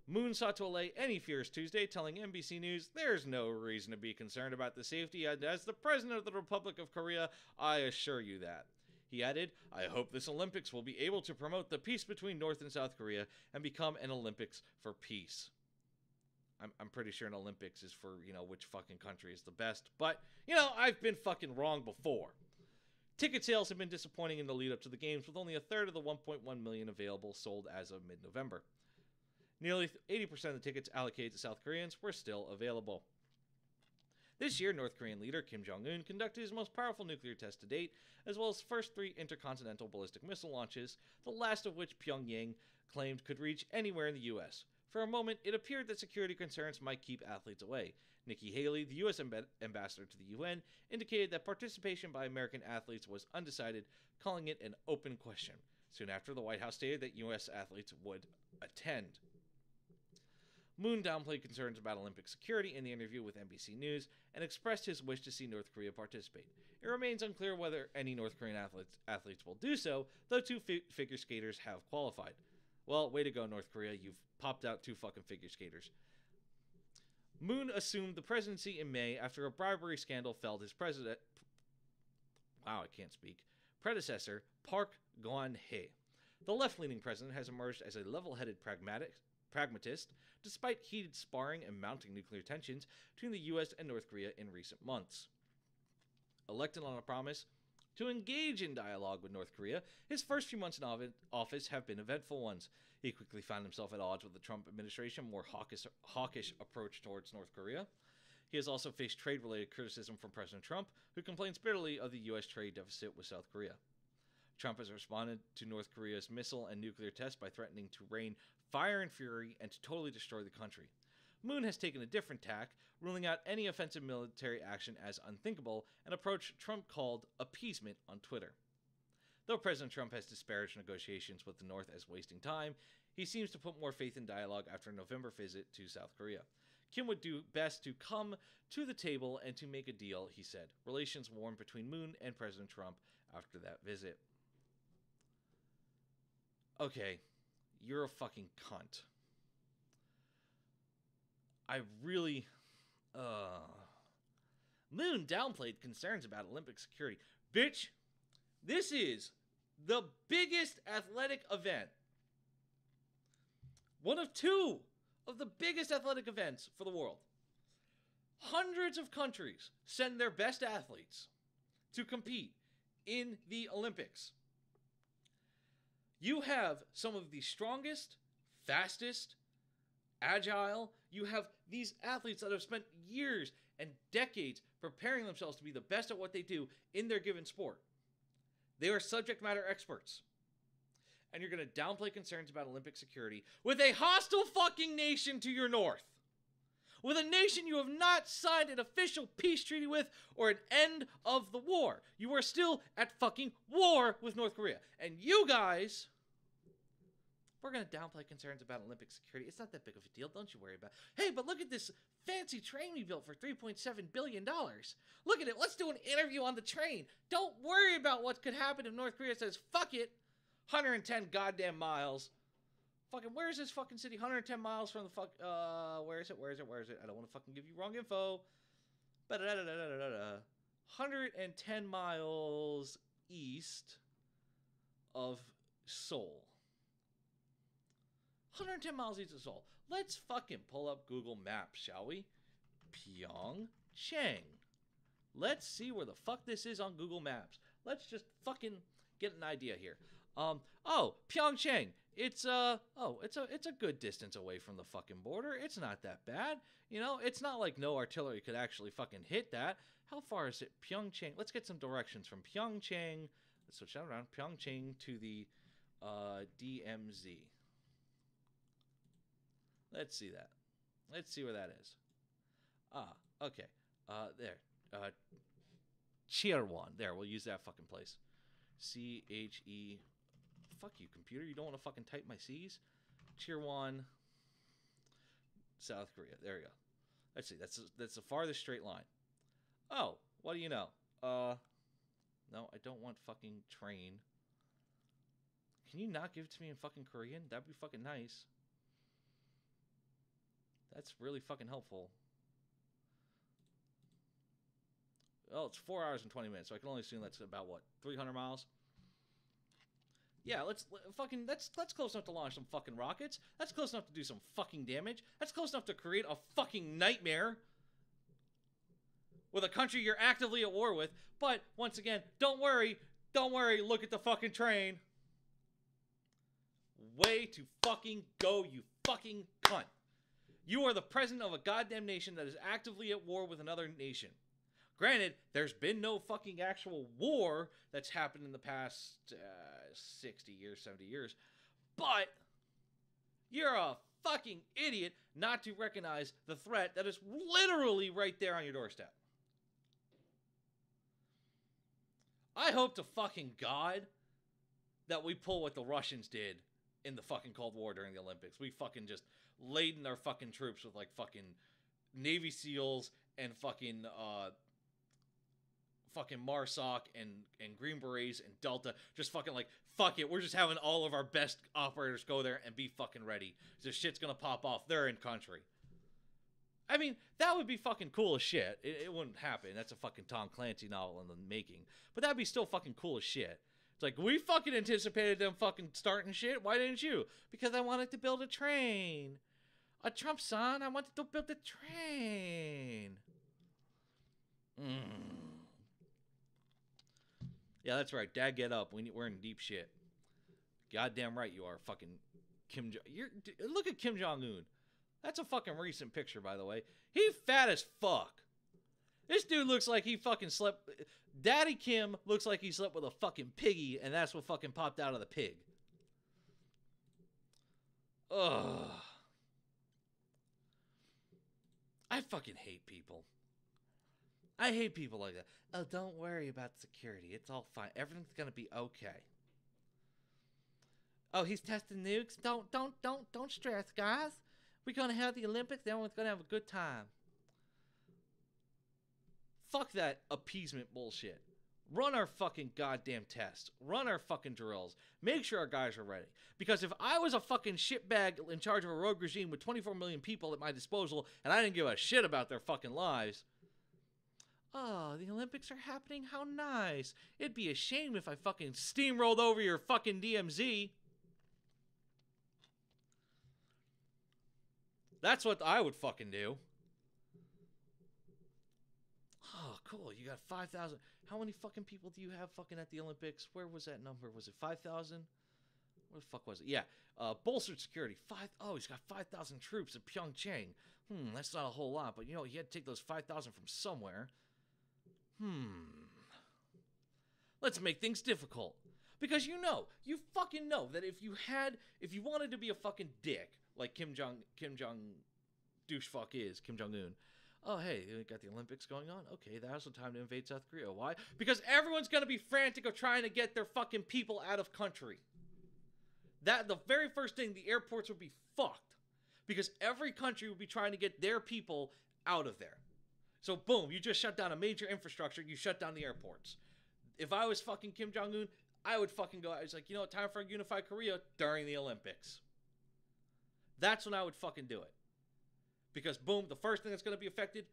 Moon sought to allay any fears Tuesday, telling NBC News, "There's no reason to be concerned about the safety, and as the President of the Republic of Korea, I assure you that." He added, "I hope this Olympics will be able to promote the peace between North and South Korea and become an Olympics for peace." I'm pretty sure an Olympics is for, which fucking country is the best, but, I've been fucking wrong before. Ticket sales have been disappointing in the lead up to the games, with only a third of the 1.1 million available sold as of mid-November. Nearly 80% of the tickets allocated to South Koreans were still available. This year, North Korean leader Kim Jong-un conducted his most powerful nuclear test to date, as well as the first 3 intercontinental ballistic missile launches, the last of which Pyongyang claimed could reach anywhere in the U.S. For a moment, it appeared that security concerns might keep athletes away. Nikki Haley, the U.S. ambassador to the UN, indicated that participation by American athletes was undecided, calling it an open question, soon after the White House stated that U.S. athletes would attend. Moon downplayed concerns about Olympic security in the interview with NBC News and expressed his wish to see North Korea participate. It remains unclear whether any North Korean athletes will do so, though 2 figure skaters have qualified. Well, way to go, North Korea. You've popped out 2 fucking figure skaters. Moon assumed the presidency in May after a bribery scandal felled his predecessor, Park Geun-hye. The left-leaning president has emerged as a level-headed pragmatist, despite heated sparring and mounting nuclear tensions between the U.S. and North Korea in recent months. Elected on a promise to engage in dialogue with North Korea, his first few months in office have been eventful ones. He quickly found himself at odds with the Trump administration's more hawkish approach towards North Korea. He has also faced trade-related criticism from President Trump, who complains bitterly of the U.S. trade deficit with South Korea. Trump has responded to North Korea's missile and nuclear tests by threatening to rain fire and fury and to totally destroy the country. Moon has taken a different tack, ruling out any offensive military action as unthinkable, an approach Trump called appeasement on Twitter. Though President Trump has disparaged negotiations with the North as wasting time, he seems to put more faith in dialogue after a November visit to South Korea. Kim would do best to come to the table and to make a deal, he said. Relations warmed between Moon and President Trump after that visit. Okay, you're a fucking cunt. I really... Moon downplayed concerns about Olympic security. Bitch, this is the biggest athletic event. One of 2 of the biggest athletic events for the world. Hundreds of countries send their best athletes to compete in the Olympics. You have some of the strongest, fastest, agile. You have these athletes that have spent years and decades preparing themselves to be the best at what they do in their given sport. They are subject matter experts. And you're going to downplay concerns about Olympic security with a hostile fucking nation to your north. With a nation you have not signed an official peace treaty with or an end of the war. You are still at fucking war with North Korea. And you guys... We're going to downplay concerns about Olympic security. It's not that big of a deal. Don't you worry about it. Hey, but look at this fancy train we built for $3.7 billion. Look at it. Let's do an interview on the train. Don't worry about what could happen if North Korea says, fuck it. 110 goddamn miles. Fucking, where is this fucking city? 110 miles from the fuck... where is it? I don't want to fucking give you wrong info. 110 miles east of Seoul. 110 miles east of Seoul. Let's fucking pull up Google Maps, shall we? Pyeongchang. Let's see where the fuck this is on Google Maps. Let's just fucking get an idea here. Pyeongchang. It's a good distance away from the fucking border. It's not that bad. It's not like no artillery could actually fucking hit that. How far is it? Pyeongchang. Let's get some directions from Pyeongchang. Let's switch that around. Pyeongchang to the DMZ. Let's see that. Let's see where that is. Okay. There. Cheerwon. There, we'll use that fucking place. C-H-E... Fuck you, computer. You don't want to fucking type my C's? Cheerwon, South Korea. There we go. Let's see. That's the farthest straight line. Oh, what do you know? No, I don't want fucking train. Can you not give it to me in fucking Korean? That'd be fucking nice. That's really fucking helpful. Oh, it's 4 hours and 20 minutes, so I can only assume that's about, what, 300 miles? Yeah, that's close enough to launch some fucking rockets. That's close enough to do some fucking damage. That's close enough to create a fucking nightmare with a country you're actively at war with. But, once again, don't worry, look at the fucking train. Way to fucking go, you fucking cunt. You are the president of a goddamn nation that is actively at war with another nation. Granted, there's been no fucking actual war that's happened in the past 60 years, 70 years. But you're a fucking idiot not to recognize the threat that is literally right there on your doorstep. I hope to fucking God that we pull what the Russians did in the fucking Cold War during the Olympics. We fucking just laden our fucking troops with like fucking Navy SEALs and fucking MARSOC and Green Berets and Delta. Just fucking like, fuck it. We're just having all of our best operators go there and be fucking ready. This shit's gonna pop off. They're in country. I mean, that would be fucking cool as shit. It wouldn't happen. That's a fucking Tom Clancy novel in the making. But that'd be still fucking cool as shit. It's like, we fucking anticipated them fucking starting shit. Why didn't you? Because I wanted to build a train. A Trump son, I wanted to build a train. Yeah, that's right. Dad, get up. We're in deep shit. Goddamn right you are, fucking Kim Jong. Look at Kim Jong-un. That's a fucking recent picture, by the way. He fat as fuck. This dude looks like he fucking slept. Daddy Kim looks like he slept with a fucking piggy, and that's what fucking popped out of the pig. Ugh. I fucking hate people. I hate people like that. Oh, don't worry about security. It's all fine. Everything's gonna be okay. Oh, he's testing nukes? Don't stress, guys. We're gonna have the Olympics. Everyone's gonna have a good time. Fuck that appeasement bullshit. Run our fucking goddamn tests. Run our fucking drills. Make sure our guys are ready. Because if I was a fucking shitbag in charge of a rogue regime with 24 million people at my disposal and I didn't give a shit about their fucking lives, oh, the Olympics are happening? How nice. It'd be a shame if I fucking steamrolled over your fucking DMZ. That's what I would fucking do. Oh, cool. You got 5,000. How many fucking people do you have fucking at the Olympics? Where was that number? Was it 5,000? Where the fuck was it? Yeah. Bolstered security. Oh, he's got 5,000 troops in Pyeongchang. That's not a whole lot, but you know, he had to take those 5,000 from somewhere. Let's make things difficult. Because you fucking know that if you wanted to be a fucking dick, like Kim Jong douchefuck is, Kim Jong-un. Oh, hey, you got the Olympics going on? Okay, now's the time to invade South Korea. Why? Because everyone's going to be frantic of trying to get their fucking people out of country. The very first thing, the airports would be fucked. Because every country would be trying to get their people out of there. So, boom, you just shut down a major infrastructure. You shut down the airports. If I was fucking Kim Jong-un, I would fucking go, I was like, you know, time for a unified Korea during the Olympics. That's when I would fucking do it. Because, boom, the first thing that's going to be affected,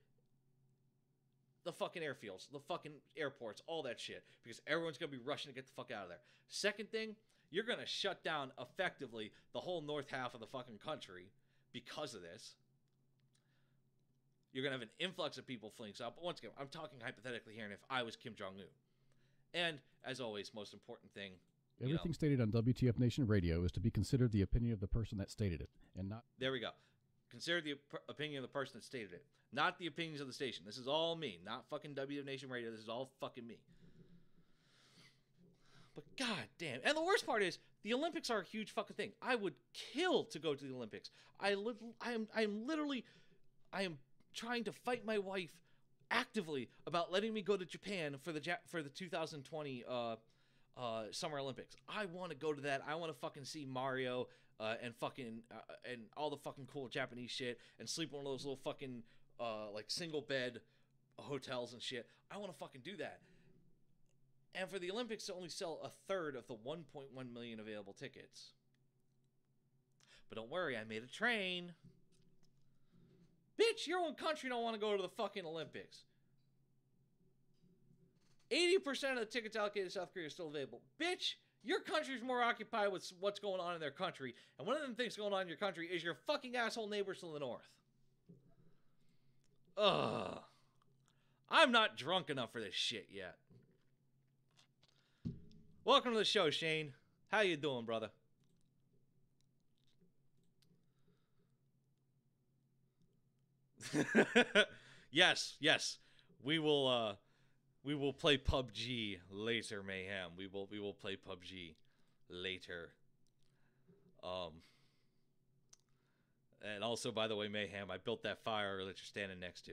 the fucking airfields, the fucking airports, all that shit. Because everyone's going to be rushing to get the fuck out of there. Second thing, you're going to shut down, effectively, the whole north half of the fucking country because of this. You're going to have an influx of people fleeing south. But once again, I'm talking hypothetically here, and if I was Kim Jong-un. And, as always, most important thing, everything stated on WTF Nation Radio is to be considered the opinion of the person that stated it, and not... There we go. Consider the opinion of the person that stated it, not the opinions of the station. This is all me, not fucking WTF Nation Radio. This is all fucking me. But god damn. And the worst part is, the Olympics are a huge fucking thing. I would kill to go to the Olympics. I am trying to fight my wife actively about letting me go to Japan for the 2020 Summer Olympics. I want to go to that. I want to fucking see Mario and all the fucking cool Japanese shit and sleep in one of those little fucking like single bed hotels and shit. I want to fucking do that. And for the Olympics to only sell a third of the 1.1 million available tickets. But don't worry, I made a train. Bitch, your own country don't want to go to the fucking Olympics. 80% of the tickets allocated to South Korea are still available. Bitch, your country's more occupied with what's going on in their country. And one of them things going on in your country is your fucking asshole neighbors to the north. Ugh. I'm not drunk enough for this shit yet. Welcome to the show, Shane. How you doing, brother? Yes. We will play PUBG later, Mayhem. We will play PUBG later. And also, by the way, Mayhem, I built that fire that you're standing next to.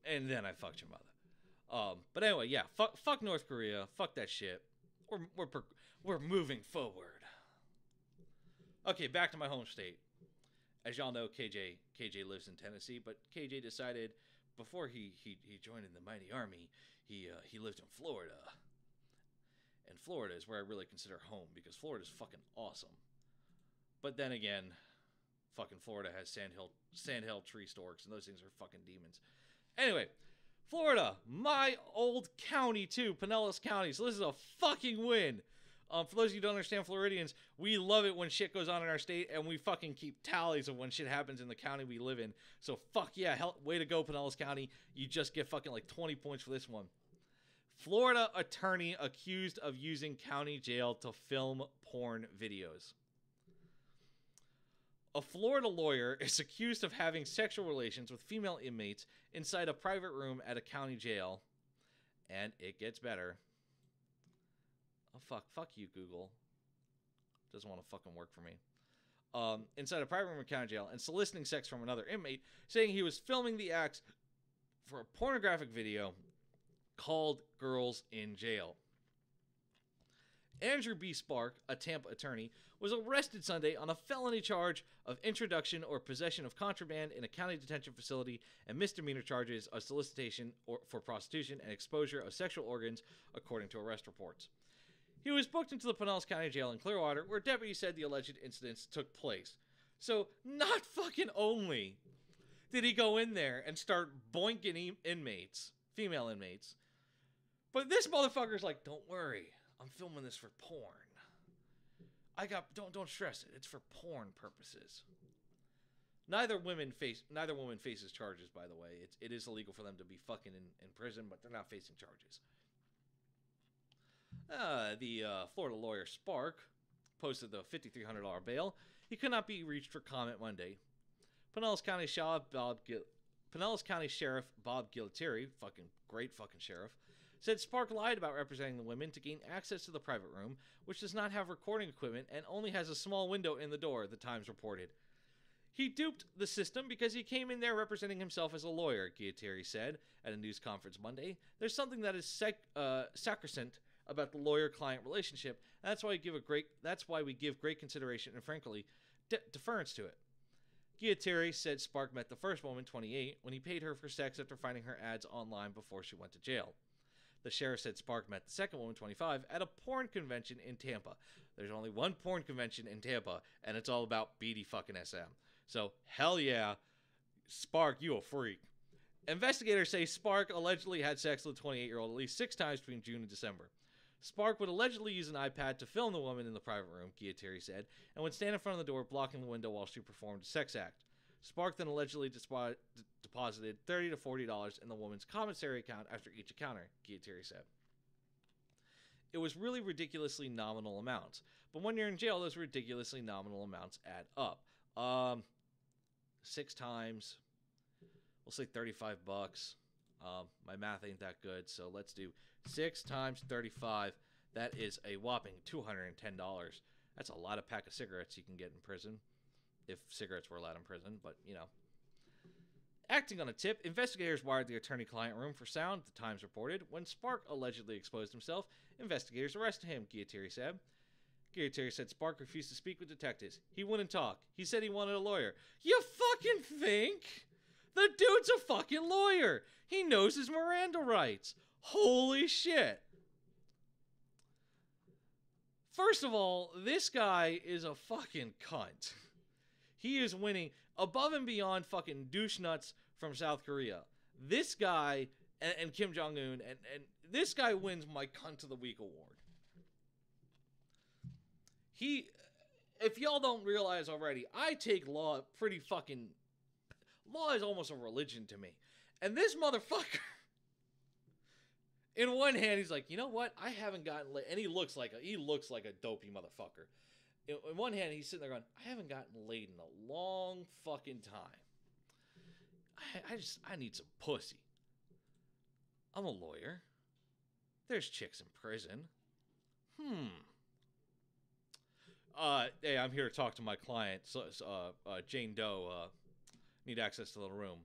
And then I fucked your mother. But anyway, yeah, fuck North Korea. Fuck that shit. We're moving forward. Okay, back to my home state. As y'all know, KJ lives in Tennessee, but KJ decided before he joined in the mighty army, he lived in Florida. And Florida is where I really consider home, because Florida's fucking awesome. But then again, fucking Florida has sandhill tree storks, and those things are fucking demons. Anyway, Florida, my old county too, Pinellas County. So this is a fucking win. For those of you who don't understand Floridians, we love it when shit goes on in our state, and we fucking keep tallies of when shit happens in the county we live in. So fuck yeah, way to go, Pinellas County. You just get fucking like 20 points for this one. Florida attorney accused of using county jail to film porn videos. A Florida lawyer is accused of having sexual relations with female inmates inside a private room at a county jail. And it gets better. Oh, fuck you, Google. Doesn't want to fucking work for me. Inside a private room at county jail and soliciting sex from another inmate, saying he was filming the acts for a pornographic video called Girls in Jail. Andrew B. Spark, a Tampa attorney, was arrested Sunday on a felony charge of introduction or possession of contraband in a county detention facility and misdemeanor charges of solicitation for prostitution and exposure of sexual organs, according to arrest reports. He was booked into the Pinellas County Jail in Clearwater, where deputies said the alleged incidents took place. So, not fucking only did he go in there and start boinking inmates, female inmates, but this motherfucker's like, don't worry, I'm filming this for porn. Don't stress it. It's for porn purposes. Neither woman faces charges, by the way. It is illegal for them to be fucking in prison, but they're not facing charges. The Florida lawyer Spark posted the $5,300 bail. He could not be reached for comment Monday. Pinellas County Sheriff Bob Gualtieri, great fucking sheriff, said Spark lied about representing the women to gain access to the private room, which does not have recording equipment and only has a small window in the door, the Times reported. He duped the system because he came in there representing himself as a lawyer, Gualtieri said at a news conference Monday. There's something that is sacrosanct about the lawyer-client relationship, and that's why we give great consideration and, frankly, deference to it. Gualtieri said Spark met the first woman, 28, when he paid her for sex after finding her ads online before she went to jail. The sheriff said Spark met the second woman, 25, at a porn convention in Tampa. There's only one porn convention in Tampa, and it's all about beady fucking SM. So, hell yeah, Spark, you a freak. Investigators say Spark allegedly had sex with a 28-year-old at least 6 times between June and December. Spark would allegedly use an iPad to film the woman in the private room, Gualtieri said, and would stand in front of the door blocking the window while she performed a sex act. Spark then allegedly deposited $30 to $40 in the woman's commissary account after each encounter, Gualtieri said. It was really ridiculously nominal amounts, but when you're in jail, those ridiculously nominal amounts add up. 6 times, we'll say $35. My math ain't that good, so let's do 6 times 35. That is a whopping $210. That's a lot of pack of cigarettes you can get in prison, if cigarettes were allowed in prison, but, you know. Acting on a tip, investigators wired the attorney-client room for sound, the Times reported. When Spark allegedly exposed himself, investigators arrested him, Gualtieri said. Gualtieri said Spark refused to speak with detectives. He wouldn't talk. He said he wanted a lawyer. You fucking think? The dude's a fucking lawyer. He knows his Miranda rights. Holy shit. First of all, this guy is a fucking cunt. He is winning above and beyond fucking douche nuts from South Korea. This guy and Kim Jong-un, and this guy wins my Cunt of the Week award. If y'all don't realize already, I take law pretty fucking... Law is almost a religion to me. And this motherfucker... In one hand, he's like, you know what? I haven't gotten laid. And he looks like a dopey motherfucker. In one hand, he's sitting there going, I haven't gotten laid in a long fucking time. I need some pussy. I'm a lawyer. There's chicks in prison. Hey, I'm here to talk to my client. Jane Doe, need access to the room.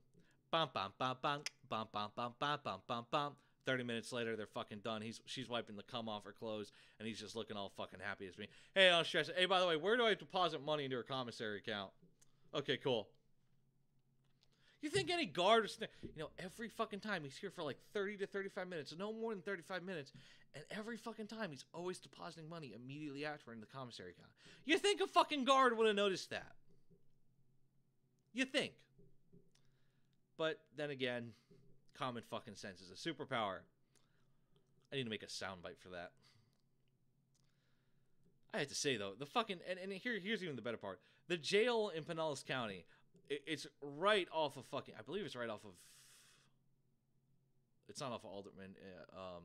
Bum, bum, bum, bum, bum, bum, bum, bum, bum, bum, bum. 30 minutes later, they're fucking done. She's wiping the cum off her clothes, and he's just looking all fucking happy as me. Hey, don't stress it. Hey, by the way, where do I deposit money into her commissary account? Okay, cool. You think any guard is... every fucking time he's here for like 30 to 35 minutes, no more than 35 minutes, and every fucking time he's always depositing money immediately after in the commissary account. You think a fucking guard would have noticed that? You think. But then again... Common fucking sense is a superpower. I need to make a soundbite for that. I have to say, though, the fucking... And here's even the better part. The jail in Pinellas County, it's right off of fucking... I believe it's right off of... It's not off of Alderman. I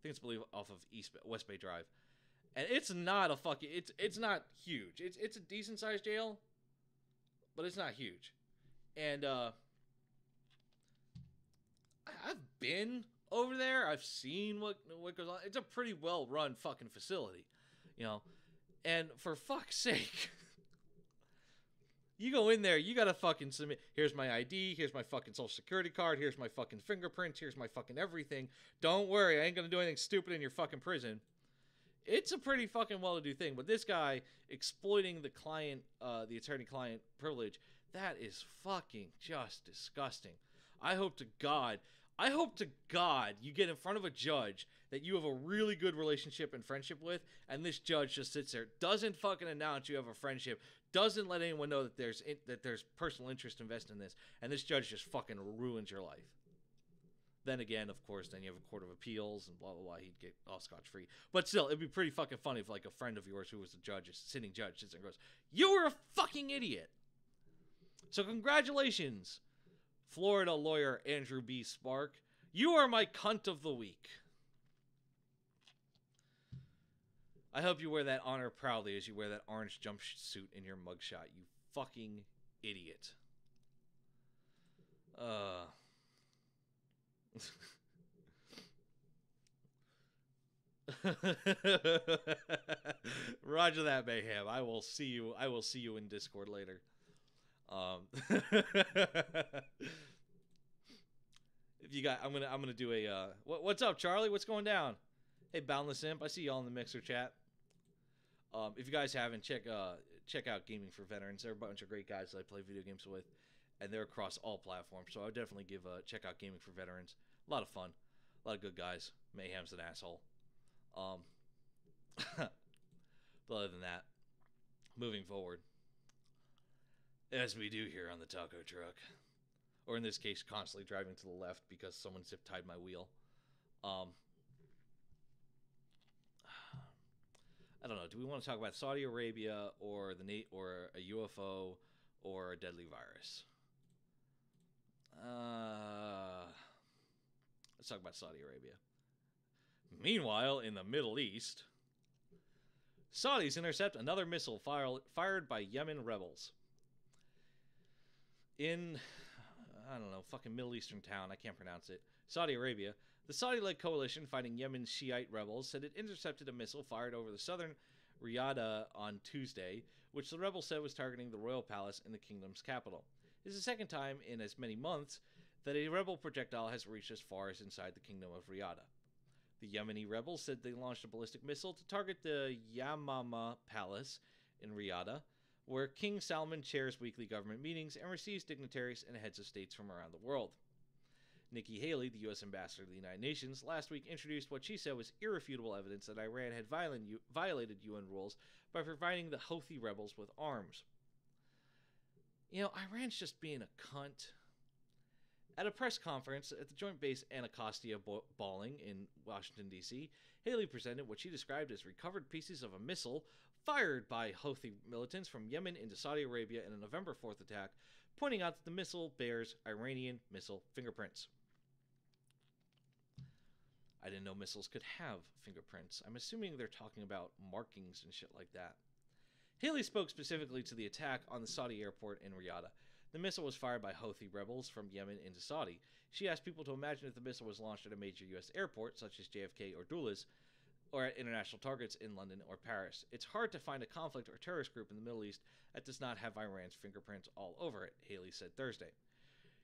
think it's off of West Bay Drive. And it's not a fucking... It's not huge. It's a decent-sized jail, but it's not huge. And, I've been over there. I've seen what goes on. It's a pretty well-run fucking facility, And for fuck's sake, you go in there, you gotta fucking submit. Here's my ID. Here's my fucking social security card. Here's my fucking fingerprints. Here's my fucking everything. Don't worry, I ain't gonna do anything stupid in your fucking prison. It's a pretty fucking well-to-do thing. But this guy exploiting the client, the attorney-client privilege, that is fucking just disgusting. I hope to God you get in front of a judge that you have a really good relationship and friendship with, and this judge just sits there, doesn't fucking announce you have a friendship, doesn't let anyone know that there's personal interest invested in this, and this judge just fucking ruins your life. Then again, of course, then you have a court of appeals and blah, blah, blah. He'd get all scotch-free. But still, it'd be pretty fucking funny if, like, a friend of yours who was the judge, a sitting judge, sits there and goes, you were a fucking idiot. So congratulations, Florida lawyer Andrew B. Spark. You are my Cunt of the Week. I hope you wear that honor proudly as you wear that orange jumpsuit in your mugshot, you fucking idiot. Roger that, Mayhem. I will see you in Discord later. If you got, I'm gonna do a what's up, Charlie? What's going down? Hey, Boundless Imp, I see y'all in the Mixer chat. If you guys haven't, check out Gaming for Veterans. They're a bunch of great guys that I play video games with, and they're across all platforms. So I would definitely check out Gaming for Veterans. A lot of fun, a lot of good guys. Mayhem's an asshole. But other than that, moving forward, as we do here on the Taco Truck, or in this case, constantly driving to the left because someone zip-tied my wheel. I don't know. Do we want to talk about Saudi Arabia or or a UFO or a deadly virus? Let's talk about Saudi Arabia. Meanwhile, in the Middle East, Saudis intercept another missile fired by Yemen rebels. In, I don't know, fucking Middle Eastern town, I can't pronounce it, Saudi Arabia, the Saudi-led coalition fighting Yemen's Shiite rebels said it intercepted a missile fired over the southern Riyadh on Tuesday, which the rebels said was targeting the royal palace in the kingdom's capital. It is the second time in as many months that a rebel projectile has reached as far as inside the kingdom of Riyadh. The Yemeni rebels said they launched a ballistic missile to target the Yamama Palace in Riyadh, where King Salman chairs weekly government meetings and receives dignitaries and heads of states from around the world. Nikki Haley, the U.S. ambassador to the United Nations, last week introduced what she said was irrefutable evidence that Iran had violated UN rules by providing the Houthi rebels with arms. You know, Iran's just being a cunt. At a press conference at the Joint Base Anacostia Balling in Washington, D.C., Haley presented what she described as recovered pieces of a missile fired by Houthi militants from Yemen into Saudi Arabia in a November 4th attack, pointing out that the missile bears Iranian missile fingerprints. I didn't know missiles could have fingerprints. I'm assuming they're talking about markings and shit like that. Haley spoke specifically to the attack on the Saudi airport in Riyadh. The missile was fired by Houthi rebels from Yemen into Saudi. She asked people to imagine if the missile was launched at a major U.S. airport, such as JFK or Dulles, or at international targets in London or Paris. It's hard to find a conflict or terrorist group in the Middle East that does not have Iran's fingerprints all over it, Haley said Thursday.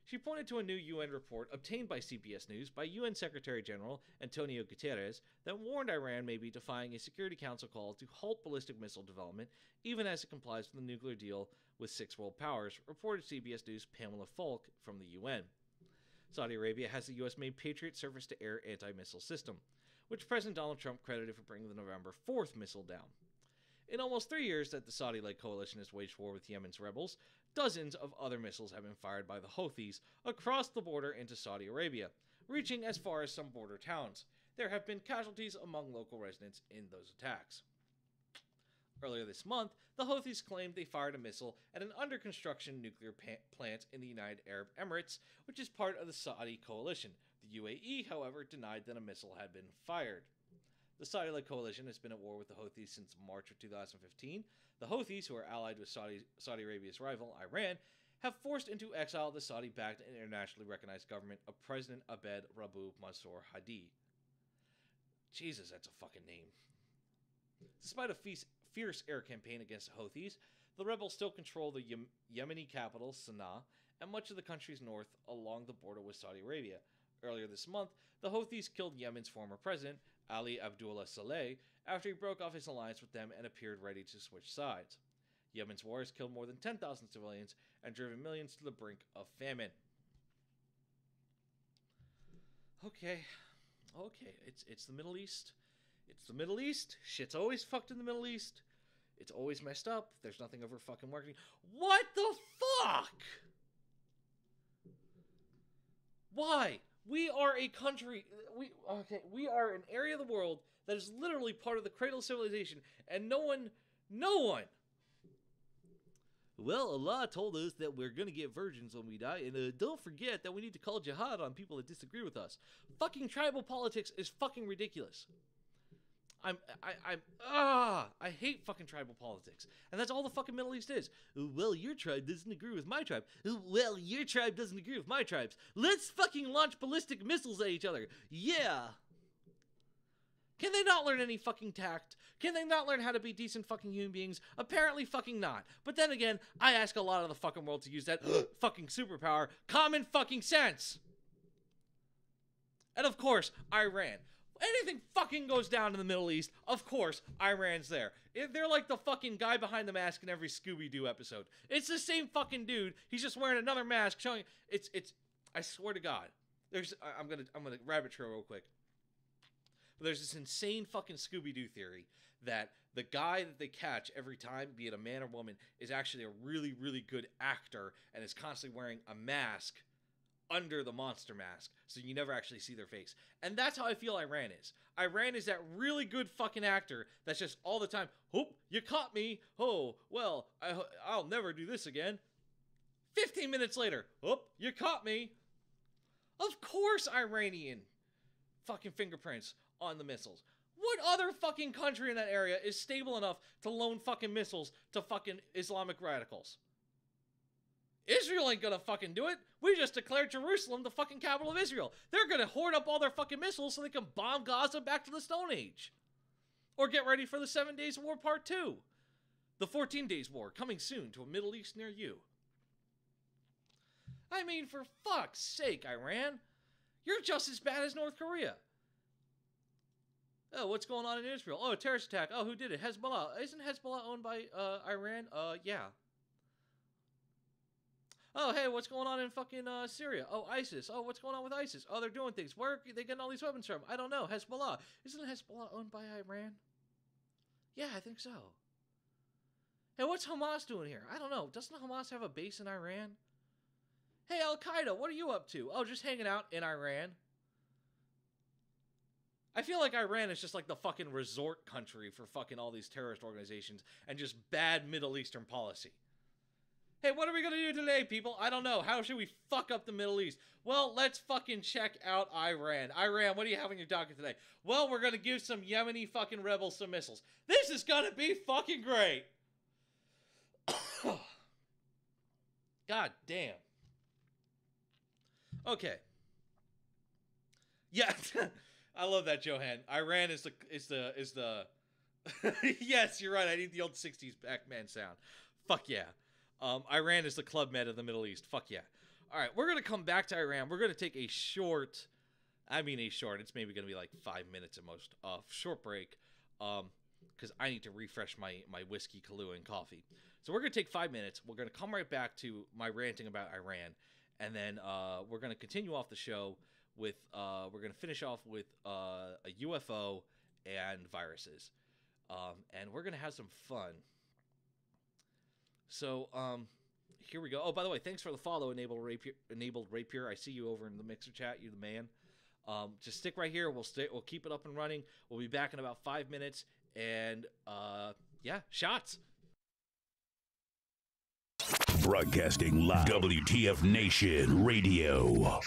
She pointed to a new UN report obtained by CBS News by UN Secretary General Antonio Guterres that warned Iran may be defying a Security Council call to halt ballistic missile development, even as it complies with the nuclear deal with 6 world powers, reported CBS News' Pamela Falk from the UN. Saudi Arabia has the U.S. made Patriot surface-to-air anti-missile system, which President Donald Trump credited for bringing the November 4th missile down. In almost 3 years that the Saudi-led coalition has waged war with Yemen's rebels, dozens of other missiles have been fired by the Houthis across the border into Saudi Arabia, reaching as far as some border towns. There have been casualties among local residents in those attacks. Earlier this month, the Houthis claimed they fired a missile at an under-construction nuclear plant in the United Arab Emirates, which is part of the Saudi coalition. The UAE, however, denied that a missile had been fired. The Saudi-led coalition has been at war with the Houthis since March of 2015. The Houthis, who are allied with Saudi Arabia's rival, Iran, have forced into exile the Saudi-backed and internationally recognized government of President Abed Rabbu Mansour Hadi. Jesus, that's a fucking name. Despite a fierce air campaign against the Houthis, the rebels still control the Yemeni capital, Sana'a, and much of the country's north along the border with Saudi Arabia. Earlier this month, the Houthis killed Yemen's former president, Ali Abdullah Saleh, after he broke off his alliance with them and appeared ready to switch sides. Yemen's war has killed more than 10,000 civilians and driven millions to the brink of famine. Okay, it's the Middle East. It's the Middle East. Shit's always fucked in the Middle East. It's always messed up. There's nothing over fucking working. What the fuck? Why? We are a country. We are an area of the world that is literally part of the cradle of civilization, and no one. Well, Allah told us that we're gonna get virgins when we die, and don't forget that we need to call jihad on people that disagree with us. Fucking tribal politics is fucking ridiculous. I hate fucking tribal politics. And that's all the fucking Middle East is. Well, your tribe doesn't agree with my tribe. Well, your tribe doesn't agree with my tribes. Let's fucking launch ballistic missiles at each other. Yeah. Can they not learn any fucking tact? Can they not learn how to be decent fucking human beings? Apparently fucking not. But then again, I ask a lot of the fucking world to use that fucking superpower, common fucking sense. And of course, Iran. Anything fucking goes down in the Middle East, of course, Iran's there. They're like the fucking guy behind the mask in every Scooby-Doo episode. It's the same fucking dude. He's just wearing another mask showing it's I swear to God. I'm gonna rabbit trail real quick. But there's this insane fucking Scooby-Doo theory that the guy that they catch every time, be it a man or woman, is actually a really, really good actor and is constantly wearing a mask under the monster mask, so you never actually see their face. And that's how I feel Iran is. Iran is that really good fucking actor that's just all the time, oh, you caught me. Oh, well, I'll never do this again. 15 minutes later, oh, you caught me. Of course Iranian fucking fingerprints on the missiles. What other fucking country in that area is stable enough to loan fucking missiles to fucking Islamic radicals? Israel ain't gonna fucking do it. We just declared Jerusalem the fucking capital of Israel. They're gonna hoard up all their fucking missiles so they can bomb Gaza back to the Stone Age. Or get ready for the 7 Days War Part 2. The 14 Days War, coming soon to a Middle East near you. I mean, for fuck's sake, Iran. You're just as bad as North Korea. Oh, what's going on in Israel? Oh, a terrorist attack. Oh, who did it? Hezbollah. Isn't Hezbollah owned by Iran? Yeah. Oh, hey, what's going on in fucking Syria? Oh, ISIS. Oh, what's going on with ISIS? Oh, they're doing things. Where are they getting all these weapons from? I don't know. Hezbollah. Isn't Hezbollah owned by Iran? Yeah, I think so. Hey, what's Hamas doing here? I don't know. Doesn't Hamas have a base in Iran? Hey, Al-Qaeda, what are you up to? Oh, just hanging out in Iran. I feel like Iran is just like the fucking resort country for fucking all these terrorist organizations and just bad Middle Eastern policy. Hey, what are we gonna do today, people? I don't know. How should we fuck up the Middle East? Well, let's fucking check out Iran. Iran, what do you have on your docket today? Well, we're gonna give some Yemeni fucking rebels some missiles. This is gonna be fucking great. God damn. Okay. Yeah, I love that, Johan. Iran is the. Yes, you're right. I need the old '60s Pac-Man sound. Fuck yeah. Iran is the Club Med of the Middle East. Fuck yeah. All right, we're gonna come back to Iran. We're gonna take a short. It's maybe gonna be like 5 minutes at most. Short break. Because I need to refresh my whiskey, Kahlua, and coffee. So we're gonna take 5 minutes. We're gonna come right back to my ranting about Iran. And then we're going to continue off the show with, we're going to finish off with a UFO and viruses. And we're going to have some fun. So here we go. Oh, by the way, thanks for the follow, Enabled Rapier. I see you over in the Mixer chat. You're the man. Just stick right here. We'll keep it up and running. We'll be back in about 5 minutes. And yeah, shots. Broadcasting live, WTF Nation Radio.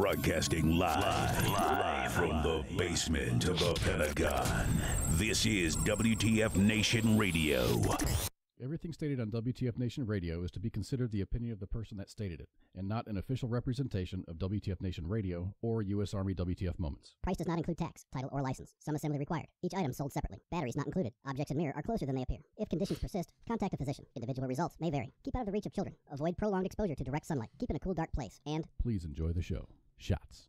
Broadcasting live from the basement of the Pentagon. This is WTF Nation Radio. Everything stated on WTF Nation Radio is to be considered the opinion of the person that stated it, and not an official representation of WTF Nation Radio or U.S. Army WTF Moments. Price does not include tax, title, or license. Some assembly required. Each item sold separately. Batteries not included. Objects in mirror are closer than they appear. If conditions persist, contact a physician. Individual results may vary. Keep out of the reach of children. Avoid prolonged exposure to direct sunlight. Keep in a cool, dark place. And please enjoy the show. Shots.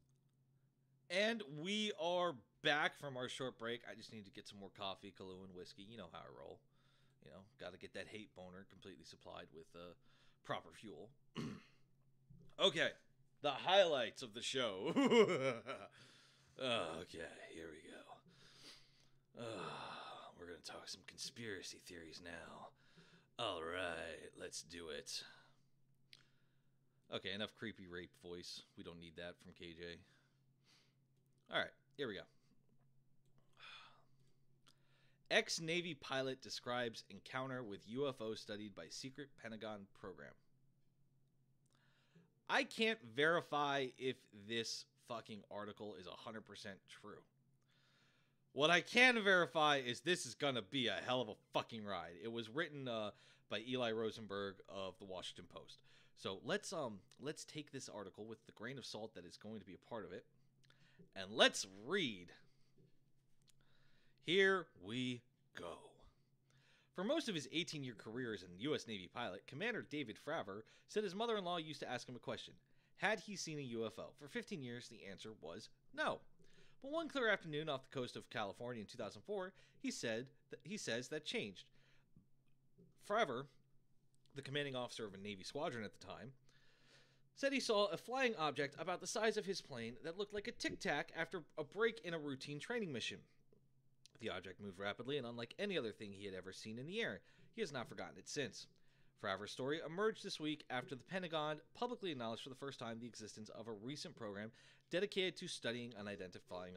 And we are back from our short break. I just need to get some more coffee, Kahlua, and whiskey. You know how I roll. You know, got to get that hate boner completely supplied with proper fuel. Okay, the highlights of the show. Okay, here we go. We're going to talk some conspiracy theories now. All right, let's do it. Okay, enough creepy rape voice. We don't need that from KJ. All right, here we go. Ex-Navy pilot describes encounter with UFO studied by secret Pentagon program. I can't verify if this fucking article is 100% true. What I can verify is this is going to be a hell of a fucking ride. It was written by Eli Rosenberg of the Washington Post. So let's take this article with the grain of salt that is going to be a part of it, and let's read. Here we go. For most of his 18-year career as a U.S. Navy pilot, Commander David Fravor said his mother-in-law used to ask him a question. Had he seen a UFO? For 15 years, the answer was no. But one clear afternoon off the coast of California in 2004, he says that changed. Fravor, the commanding officer of a Navy squadron at the time, said he saw a flying object about the size of his plane that looked like a tic-tac after a break in a routine training mission. The object moved rapidly, and unlike any other thing he had ever seen in the air, he has not forgotten it since. Fravor's story emerged this week after the Pentagon publicly acknowledged for the first time the existence of a recent program dedicated to studying unidentified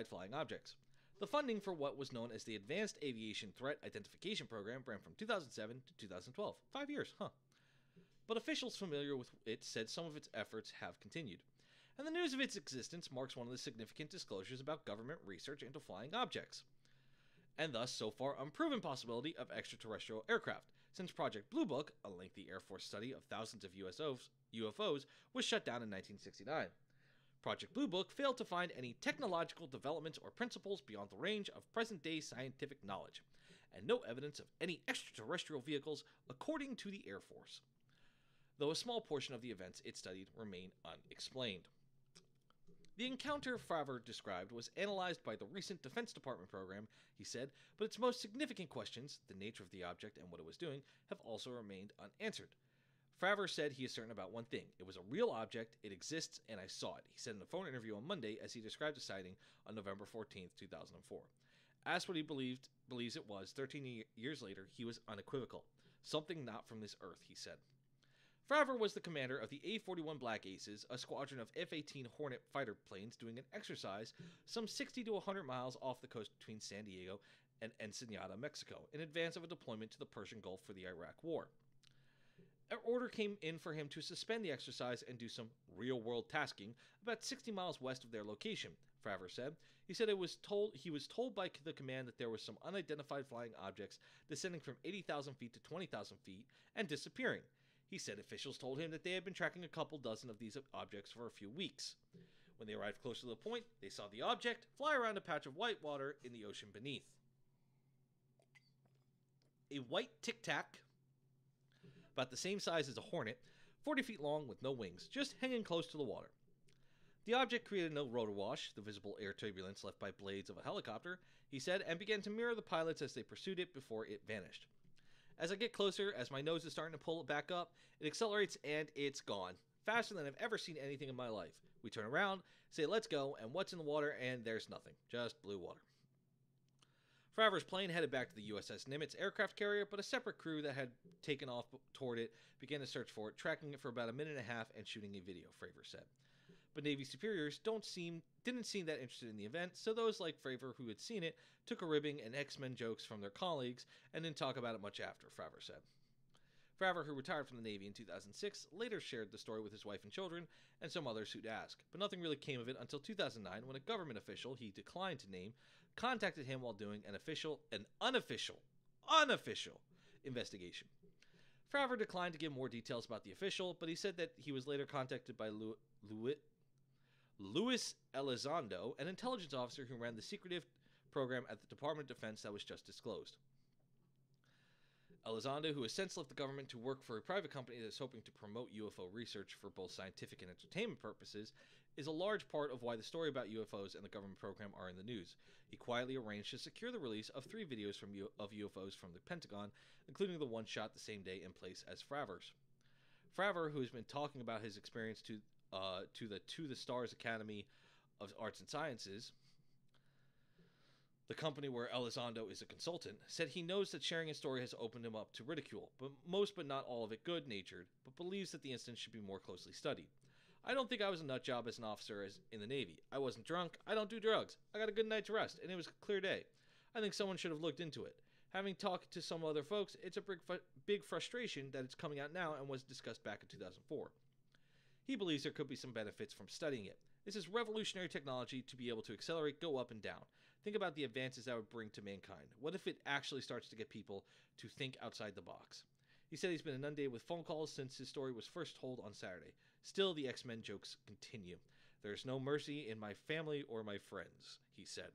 flying objects. The funding for what was known as the Advanced Aviation Threat Identification Program ran from 2007 to 2012. 5 years, huh? But officials familiar with it said some of its efforts have continued. And the news of its existence marks one of the significant disclosures about government research into flying objects, and thus so far unproven possibility of extraterrestrial aircraft, since Project Blue Book, a lengthy Air Force study of thousands of UFOs, was shut down in 1969. Project Blue Book failed to find any technological developments or principles beyond the range of present-day scientific knowledge, and no evidence of any extraterrestrial vehicles according to the Air Force, though a small portion of the events it studied remain unexplained. The encounter Fravor described was analyzed by the recent Defense Department program, he said, but its most significant questions, the nature of the object and what it was doing, have also remained unanswered. Fravor said he is certain about one thing. It was a real object, it exists, and I saw it, he said in a phone interview on Monday as he described the sighting on November 14, 2004. Asked what he believes it was 13 years later, he was unequivocal. Something not from this earth, he said. Fravor was the commander of the A-41 Black Aces, a squadron of F-18 Hornet fighter planes doing an exercise some 60 to 100 miles off the coast between San Diego and Ensenada, Mexico, in advance of a deployment to the Persian Gulf for the Iraq War. An order came in for him to suspend the exercise and do some real-world tasking about 60 miles west of their location, Fravor said. He said he was told by the command that there were some unidentified flying objects descending from 80,000 feet to 20,000 feet and disappearing. He said officials told him that they had been tracking a couple dozen of these objects for a few weeks. When they arrived close to the point, they saw the object fly around a patch of white water in the ocean beneath. A white tic-tac, about the same size as a Hornet, 40 feet long with no wings, just hanging close to the water. The object created no rotor wash, the visible air turbulence left by blades of a helicopter, he said, and began to mirror the pilots as they pursued it before it vanished. As I get closer, as my nose is starting to pull it back up, it accelerates and it's gone. Faster than I've ever seen anything in my life. We turn around, say let's go, and what's in the water, and there's nothing. Just blue water. Fravor's plane headed back to the USS Nimitz aircraft carrier, but a separate crew that had taken off toward it began to search for it, tracking it for about a minute and a half and shooting a video, Fravor said. But Navy superiors didn't seem that interested in the event, so those like Fravor who had seen it took a ribbing and X-Men jokes from their colleagues and didn't talk about it much after, Fravor said. Fravor, who retired from the Navy in 2006, later shared the story with his wife and children and some others who'd ask. But nothing really came of it until 2009 when a government official he declined to name contacted him while doing an unofficial investigation. Fravor declined to give more details about the official, but he said that he was later contacted by Luis Elizondo, an intelligence officer who ran the secretive program at the Department of Defense that was just disclosed. Elizondo, who has since left the government to work for a private company that is hoping to promote UFO research for both scientific and entertainment purposes, is a large part of why the story about UFOs and the government program are in the news. He quietly arranged to secure the release of 3 videos of UFOs from the Pentagon, including the one shot the same day and place as Fravor's. Fravor, who has been talking about his experience to the Stars Academy of Arts and Sciences, the company where Elizondo is a consultant, said he knows that sharing his story has opened him up to ridicule, but most but not all of it good-natured, but believes that the incident should be more closely studied. I don't think I was a nut job as an officer in the Navy. I wasn't drunk. I don't do drugs. I got a good night's rest, and it was a clear day. I think someone should have looked into it. Having talked to some other folks, it's a big frustration that it's coming out now and was discussed back in 2004. He believes there could be some benefits from studying it. This is revolutionary technology to be able to accelerate, go up and down. Think about the advances that would bring to mankind. What if it actually starts to get people to think outside the box? He said he's been inundated with phone calls since his story was first told on Saturday. Still, the X-Men jokes continue. There's no mercy in my family or my friends, he said.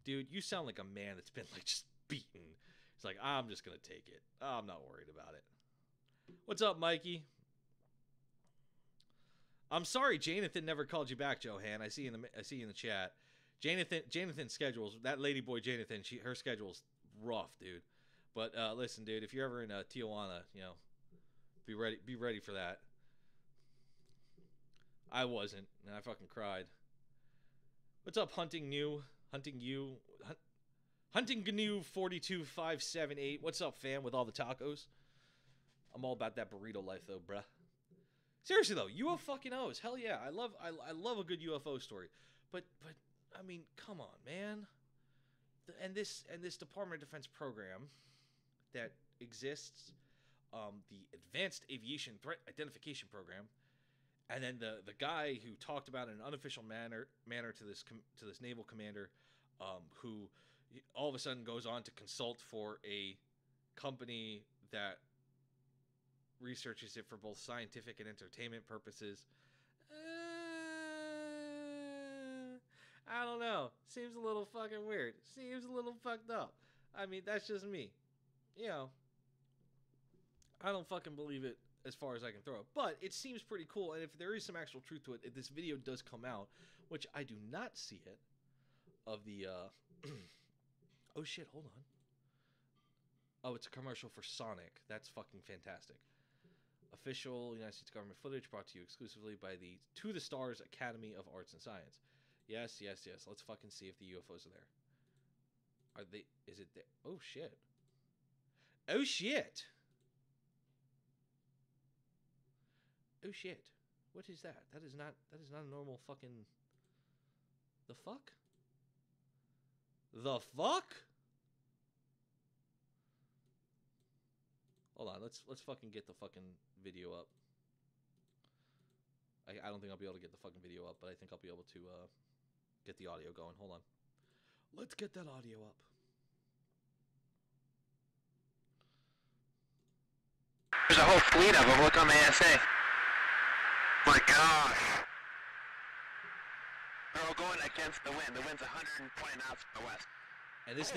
Dude, you sound like a man that's been just beaten. He's like, I'm just going to take it. I'm not worried about it. What's up, Mikey? I'm sorry Janathan never called you back, Johan. I see you in the chat. Janathan's schedules, that lady boy Janathan, her schedule's rough, dude. But listen, dude, if you're ever in Tijuana, be ready for that. I wasn't, and I fucking cried. What's up, Hunting GNU 42578? What's up, fam? With all the tacos, I'm all about that burrito life, though, bruh. Seriously though, UFOs, hell yeah, I love a good UFO story, but I mean, come on, man. And this Department of Defense program that exists, the Advanced Aviation Threat Identification Program, and then the guy who talked about in an unofficial manner to this naval commander, who all of a sudden goes on to consult for a company that researches it for both scientific and entertainment purposes. I don't know. Seems a little fucking weird. Seems a little fucked up. I mean, that's just me. I don't fucking believe it as far as I can throw it. But it seems pretty cool, and if there is some actual truth to it, if this video does come out, which I do not see it, of the, oh shit, hold on. Oh, it's a commercial for Sonic. That's fucking fantastic. Official United States government footage brought to you exclusively by the To the Stars Academy of Arts and Science. Yes. Let's fucking see if the UFOs are there. Are they? Is it there? Oh shit. Oh shit. Oh shit. What is that? That is not a normal fucking. The fuck? The fuck? Hold on, let's fucking get the fucking video up. I don't think I'll be able to get the fucking video up, but I think I'll be able to get the audio going. Hold on. Let's get that audio up. There's a whole fleet of them. Look on the ASA. My gosh. They're all going against the wind. The wind's 120 knots from the west. And this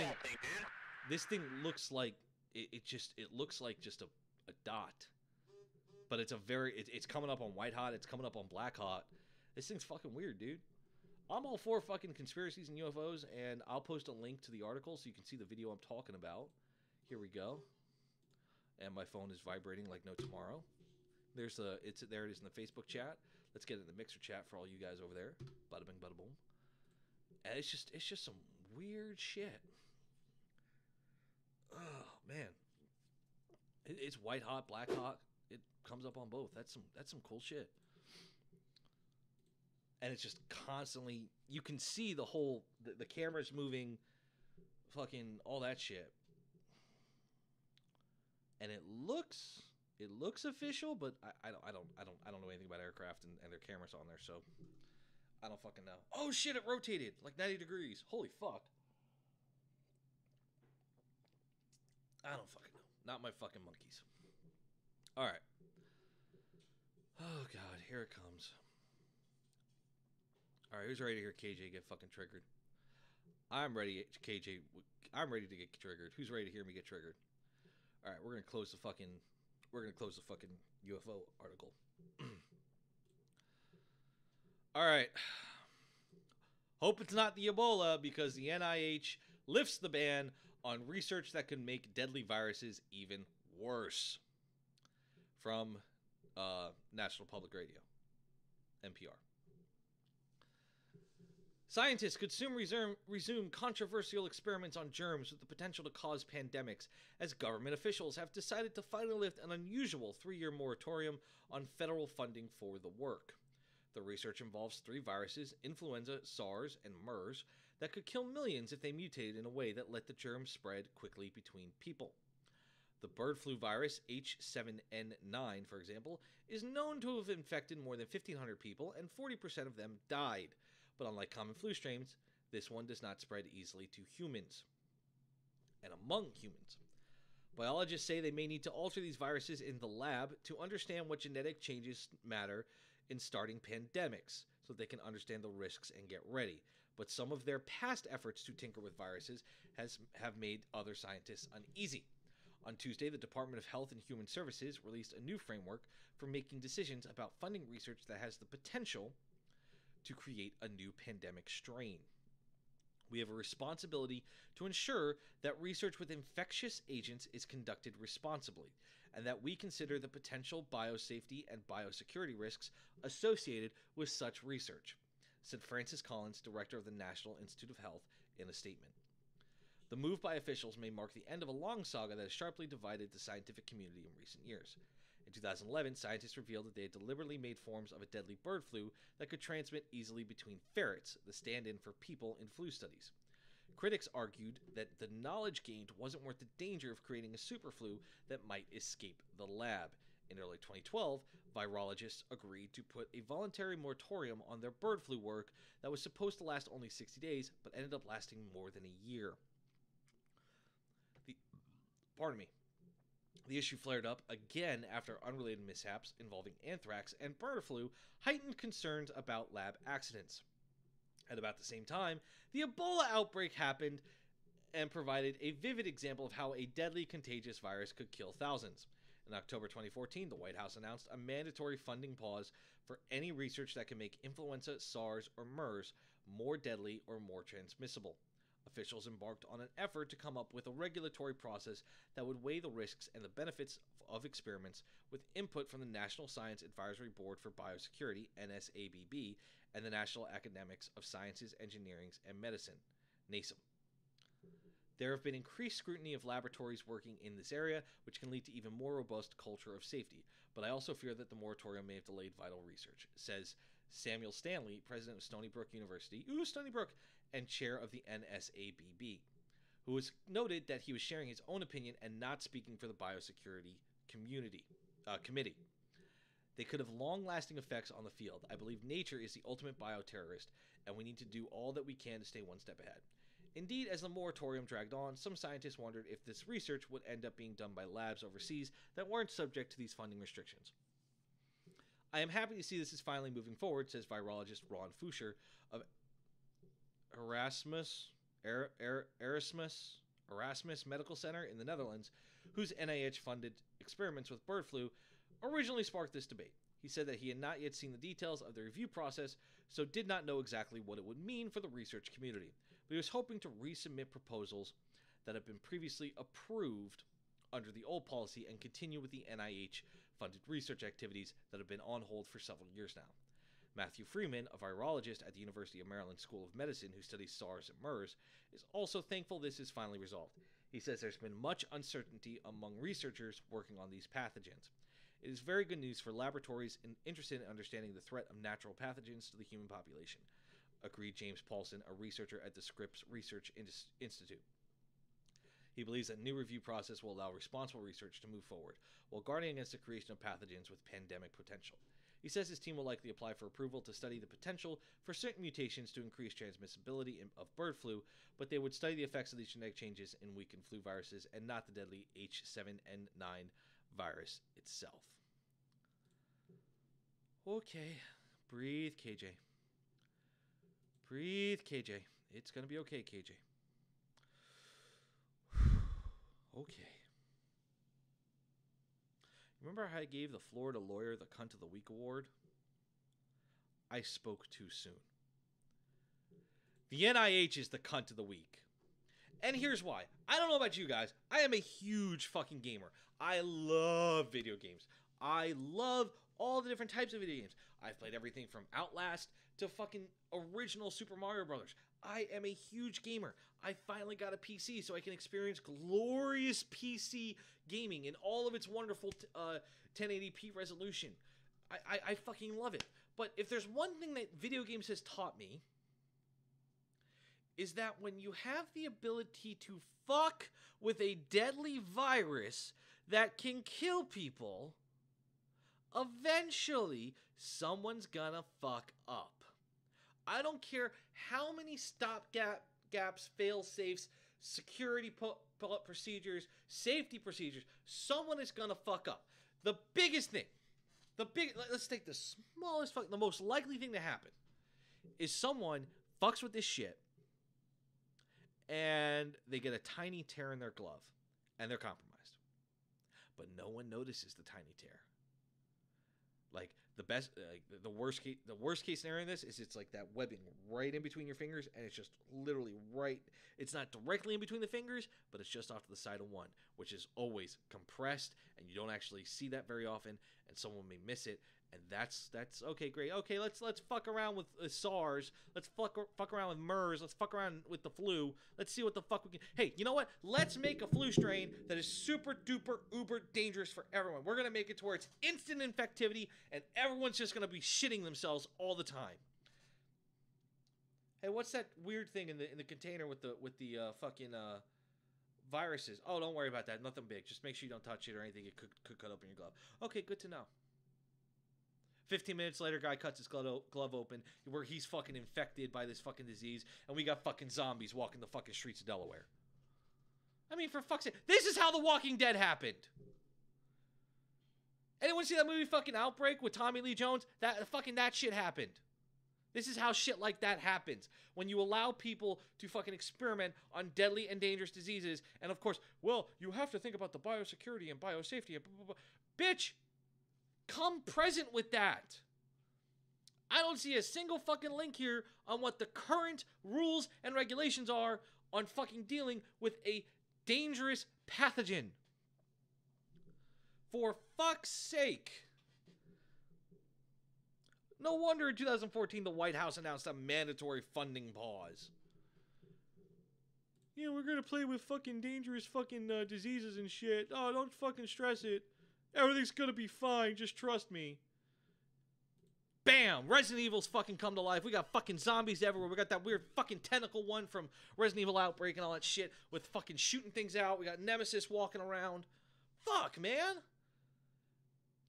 thing looks like it looks like just a dot. But it's it's coming up on white hot, it's coming up on black hot. This thing's fucking weird, dude. I'm all for fucking conspiracies and UFOs, and I'll post a link to the article so you can see the video I'm talking about. Here we go. And my phone is vibrating like no tomorrow. There it is in the Facebook chat. Let's get it in the Mixer chat for all you guys over there. Bada bing, bada boom. And it's just some weird shit. Oh man, it's white hot, black hot. It comes up on both. That's some cool shit. And it's just constantly, you can see the whole the camera's moving, fucking all that shit. and it looks official, but I don't know anything about aircraft and their cameras on there, so I don't fucking know. Oh shit, it rotated like 90 degrees. Holy fuck. I don't fucking know. Not my fucking monkeys. All right. Oh god, here it comes. All right, who's ready to hear KJ get fucking triggered? I'm ready, KJ. I'm ready to get triggered. Who's ready to hear me get triggered? All right, we're gonna close the fucking UFO article. All right. Hope it's not the Ebola, because the NIH lifts the ban on research that could make deadly viruses even worse. From National Public Radio, NPR. Scientists could soon resume controversial experiments on germs with the potential to cause pandemics, as government officials have decided to finally lift an unusual 3-year moratorium on federal funding for the work. The research involves 3 viruses, influenza, SARS, and MERS, that could kill millions if they mutated in a way that let the germs spread quickly between people. The bird flu virus, H7N9, for example, is known to have infected more than 1,500 people, and 40% of them died. But unlike common flu strains, this one does not spread easily to humans and among humans. Biologists say they may need to alter these viruses in the lab to understand what genetic changes matter in starting pandemics, so they can understand the risks and get ready. But some of their past efforts to tinker with viruses have made other scientists uneasy. On Tuesday, the Department of Health and Human Services released a new framework for making decisions about funding research that has the potential to create a new pandemic strain. We have a responsibility to ensure that research with infectious agents is conducted responsibly, and that we consider the potential biosafety and biosecurity risks associated with such research, said Francis Collins, director of the National Institute of Health, in a statement. The move by officials may mark the end of a long saga that has sharply divided the scientific community in recent years. In 2011, scientists revealed that they had deliberately made forms of a deadly bird flu that could transmit easily between ferrets, the stand-in for people in flu studies. Critics argued that the knowledge gained wasn't worth the danger of creating a superflu that might escape the lab. In early 2012, virologists agreed to put a voluntary moratorium on their bird flu work that was supposed to last only 60 days, but ended up lasting more than a year. The issue flared up again after unrelated mishaps involving anthrax and bird flu heightened concerns about lab accidents. At about the same time, the Ebola outbreak happened and provided a vivid example of how a deadly contagious virus could kill thousands. In October 2014, the White House announced a mandatory funding pause for any research that can make influenza, SARS, or MERS more deadly or more transmissible. Officials embarked on an effort to come up with a regulatory process that would weigh the risks and the benefits of experiments, with input from the National Science Advisory Board for Biosecurity, NSABB, and the National Academies of Sciences, Engineering, and Medicine, NASEM. There have been increased scrutiny of laboratories working in this area, which can lead to even more robust culture of safety, but I also fear that the moratorium may have delayed vital research, says Samuel Stanley, president of Stony Brook University, and chair of the NSABB, who has noted that he was sharing his own opinion and not speaking for the biosecurity committee. They could have long-lasting effects on the field. I believe nature is the ultimate bioterrorist, and we need to do all that we can to stay one step ahead. Indeed, as the moratorium dragged on, some scientists wondered if this research would end up being done by labs overseas that weren't subject to these funding restrictions. I am happy to see this is finally moving forward, says virologist Ron Fuscher of Erasmus Medical Center in the Netherlands, whose NIH-funded experiments with bird flu originally sparked this debate. He said that he had not yet seen the details of the review process, so did not know exactly what it would mean for the research community, but he was hoping to resubmit proposals that have been previously approved under the old policy and continue with the NIH-funded research activities that have been on hold for several years now. Matthew Freeman, a virologist at the University of Maryland School of Medicine who studies SARS and MERS, is also thankful this is finally resolved. He says there's been much uncertainty among researchers working on these pathogens. It is very good news for laboratories interested in understanding the threat of natural pathogens to the human population, agreed James Paulson, a researcher at the Scripps Research Institute. He believes that new review process will allow responsible research to move forward, while guarding against the creation of pathogens with pandemic potential. He says his team will likely apply for approval to study the potential for certain mutations to increase transmissibility of bird flu, but they would study the effects of these genetic changes in weakened flu viruses and not the deadly H7N9 virus itself. Okay, breathe, KJ. Breathe, KJ. It's going to be okay, KJ. Okay. Remember how I gave the Florida lawyer the Cunt of the Week award? I spoke too soon. The NIH is the Cunt of the Week. And here's why. I don't know about you guys. I am a huge fucking gamer. I love video games. I love all the different types of video games. I've played everything from Outlast to fucking original Super Mario Brothers. I am a huge gamer. I finally got a PC so I can experience glorious PC gaming in all of its wonderful 1080p resolution. I fucking love it. But if there's one thing that video games has taught me, is that when you have the ability to fuck with a deadly virus that can kill people, eventually someone's gonna fuck up. I don't care how many stopgaps, fail-safes, security procedures, safety procedures, someone is gonna fuck up. The biggest thing, let's take the smallest the most likely thing to happen is someone fucks with this shit and they get a tiny tear in their glove and they're compromised. But no one notices the tiny tear. Like the worst case scenario in this is it's like that webbing right in between your fingers, and it's just literally right. It's not directly in between the fingers, but it's just off to the side of one, which is always compressed, and you don't actually see that very often, and someone may miss it, and that's okay, great. Okay, let's fuck around with SARS. Let's fuck around with MERS. Let's fuck around with the flu. Let's see what the fuck we can. Hey, you know what? Let's make a flu strain that is super duper uber dangerous for everyone. We're gonna make it to where it's instant infectivity, and everyone's just gonna be shitting themselves all the time. Hey, what's that weird thing in the container with the fucking viruses? Oh, don't worry about that. Nothing big. Just make sure you don't touch it or anything. It could cut open your glove. Okay, good to know. 15 minutes later, guy cuts his glove open where he's fucking infected by this fucking disease, and we got fucking zombies walking the fucking streets of Delaware. I mean, for fuck's sake, this is how The Walking Dead happened. Anyone see that movie fucking Outbreak with Tommy Lee Jones? That shit happened. This is how shit like that happens. When you allow people to fucking experiment on deadly and dangerous diseases, and of course, well, you have to think about the biosecurity and biosafety. And blah, blah, blah. Bitch! Come present with that. I don't see a single fucking link here on what the current rules and regulations are on fucking dealing with a dangerous pathogen. For fuck's sake. No wonder in 2014 the White House announced a mandatory funding pause. Yeah, we're gonna play with fucking dangerous fucking diseases and shit. Oh, don't fucking stress it. Everything's gonna be fine, just trust me. Bam! Resident Evil's fucking come to life. We got fucking zombies everywhere. We got that weird fucking tentacle one from Resident Evil Outbreak and all that shit with fucking shooting things out. We got Nemesis walking around. Fuck, man!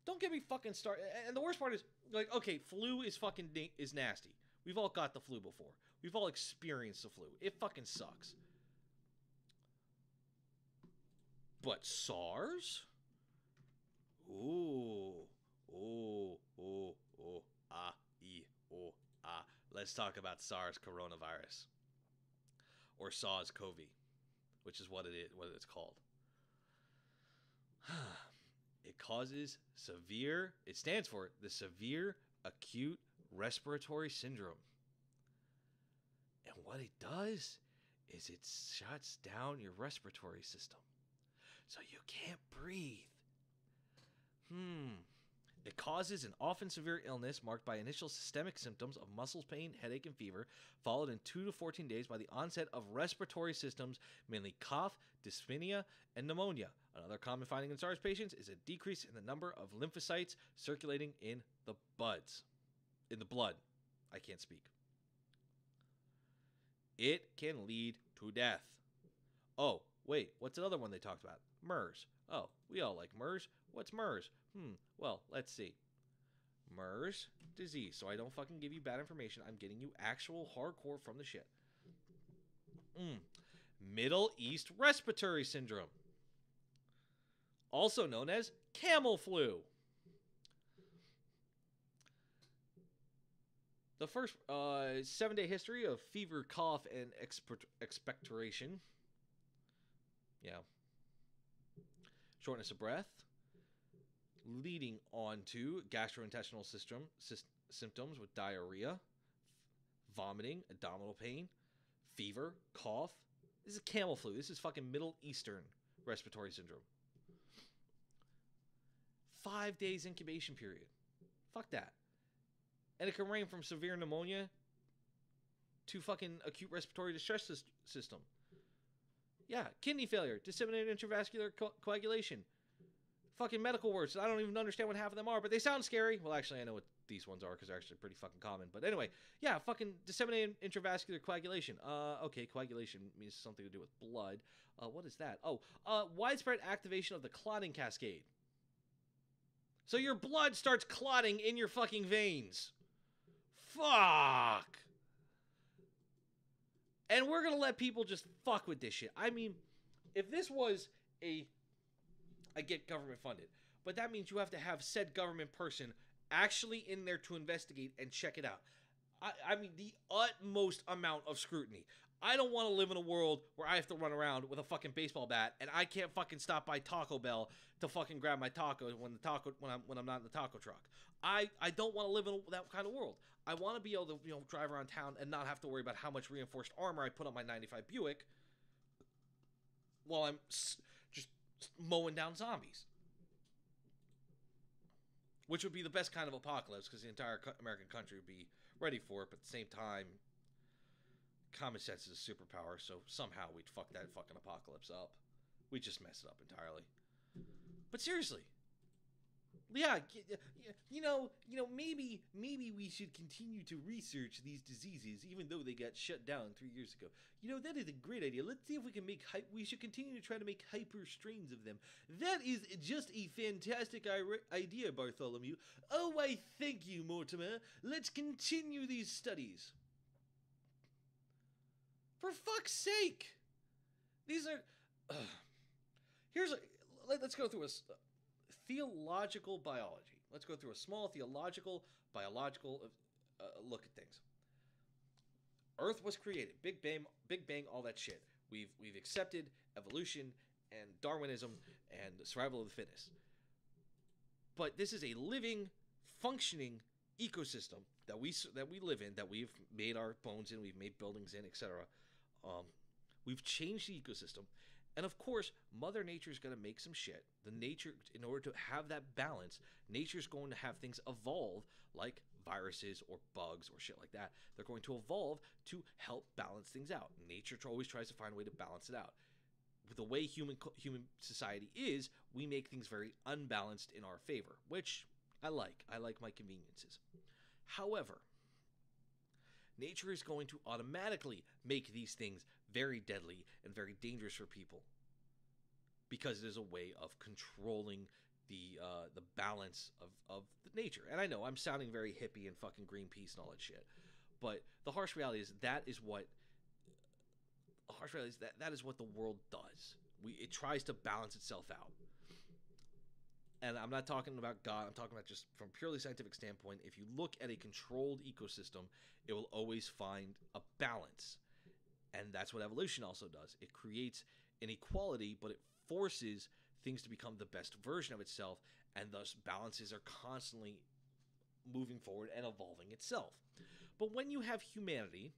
Don't get me fucking started. And the worst part is, like, okay, flu is fucking is nasty. We've all got the flu before. We've all experienced the flu. It fucking sucks. But SARS? Let's talk about SARS coronavirus. Or SARS-CoV, which is what it's called. It stands for the severe acute respiratory syndrome. And what it does is it shuts down your respiratory system. So you can't breathe. It causes an often severe illness marked by initial systemic symptoms of muscle pain, headache, and fever, followed in 2 to 14 days by the onset of respiratory symptoms, mainly cough, dyspnea, and pneumonia. Another common finding in SARS patients is a decrease in the number of lymphocytes circulating in the blood. I can't speak. It can lead to death. Oh, Wait, what's another one they talked about? MERS. Oh, we all like MERS. What's MERS? Well, let's see. MERS disease. So I don't fucking give you bad information. I'm getting you actual hardcore from the shit. Middle East Respiratory Syndrome. Also known as camel flu. The first 7-day history of fever, cough, and expectoration. Yeah. Shortness of breath. Leading on to gastrointestinal symptoms with diarrhea, vomiting, abdominal pain, fever, cough. This is camel flu. This is fucking Middle Eastern respiratory syndrome. 5 days incubation period. Fuck that. And it can range from severe pneumonia to fucking acute respiratory distress system. Yeah, kidney failure, disseminated intravascular coagulation. Fucking medical words. I don't even understand what half of them are, but they sound scary. Well, actually, I know what these ones are because they're actually pretty fucking common. But anyway, yeah, fucking disseminated intravascular coagulation. Okay, coagulation means something to do with blood. What is that? Oh, widespread activation of the clotting cascade. So your blood starts clotting in your fucking veins. Fuck. And we're going to let people just fuck with this shit. I mean, if this was I get government funded, but that means you have to have said government person actually in there to investigate and check it out. I mean, the utmost amount of scrutiny. I don't want to live in a world where I have to run around with a fucking baseball bat and I can't fucking stop by Taco Bell to fucking grab my taco when I'm not in the taco truck. I don't want to live in that kind of world. I want to be able to drive around town and not have to worry about how much reinforced armor I put on my 95 Buick while I'm just mowing down zombies. Which would be the best kind of apocalypse because the entire American country would be ready for it, but at the same time, common sense is a superpower, so somehow we'd fuck that fucking apocalypse up. We'd just mess it up entirely. But seriously. Yeah, maybe we should continue to research these diseases, even though they got shut down 3 years ago. That is a great idea. Let's see if we can we should continue to try to make hyper strains of them. That is just a fantastic idea, Bartholomew. Oh, I thank you, Mortimer. Let's continue these studies. For fuck's sake! These are... let's go through a theological biology. Let's go through a small theological, biological look at things. Earth was created. Big Bang, all that shit. We've accepted evolution and Darwinism and the survival of the fittest. But this is a living, functioning ecosystem that we live in, that we've made our bones in, we've made buildings in, etc. We've changed the ecosystem. And of course, Mother Nature's going to make some shit. In order to have that balance, nature's going to have things evolve like viruses or bugs or shit like that. They're going to evolve to help balance things out. Nature always tries to find a way to balance it out. With the way human society is, we make things very unbalanced in our favor, which I like. I like my conveniences. However, nature is going to automatically make these things very deadly and very dangerous for people because it is a way of controlling the balance of nature. And I know I'm sounding very hippie and fucking Greenpeace and all that shit, but the harsh reality is that is what the world does. It tries to balance itself out. And I'm not talking about God. I'm talking about just from a purely scientific standpoint. If you look at a controlled ecosystem, it will always find a balance. And that's what evolution also does. It creates an equality, but it forces things to become the best version of itself, and thus balances are constantly moving forward and evolving itself. But when you have humanity,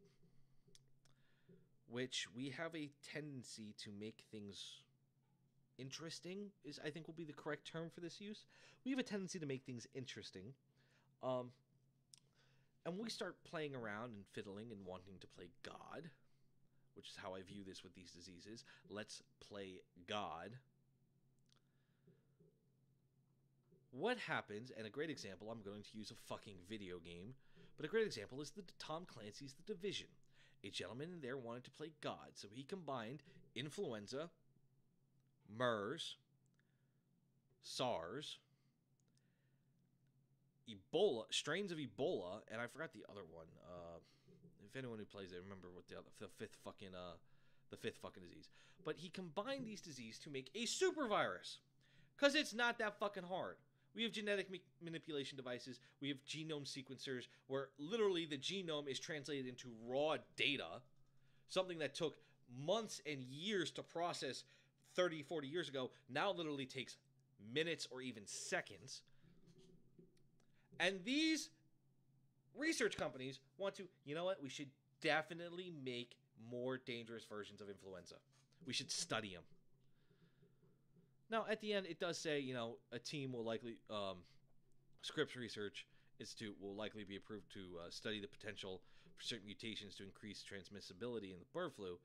which we have a tendency to make things interesting, is I think will be the correct term for this use. We have a tendency to make things interesting. And we start playing around and fiddling and wanting to play God, which is how I view this with these diseases. Let's play God. What happens, and a great example, I'm going to use a fucking video game, but a great example is Tom Clancy's The Division. A gentleman in there wanted to play God, so he combined influenza, MERS, SARS, Ebola, strains of Ebola, and I forgot the other one. If anyone who plays it, remember what the fifth fucking disease. But he combined these diseases to make a super virus, because it's not that fucking hard. We have genetic manipulation devices. We have genome sequencers where literally the genome is translated into raw data, something that took months and years to process 30, 40 years ago, now literally takes minutes or even seconds. And these research companies want to, you know what, we should definitely make more dangerous versions of influenza. We should study them. Now, at the end, it does say, you know, a team will likely, Scripps Research Institute will likely be approved to study the potential for certain mutations to increase transmissibility in the bird flu,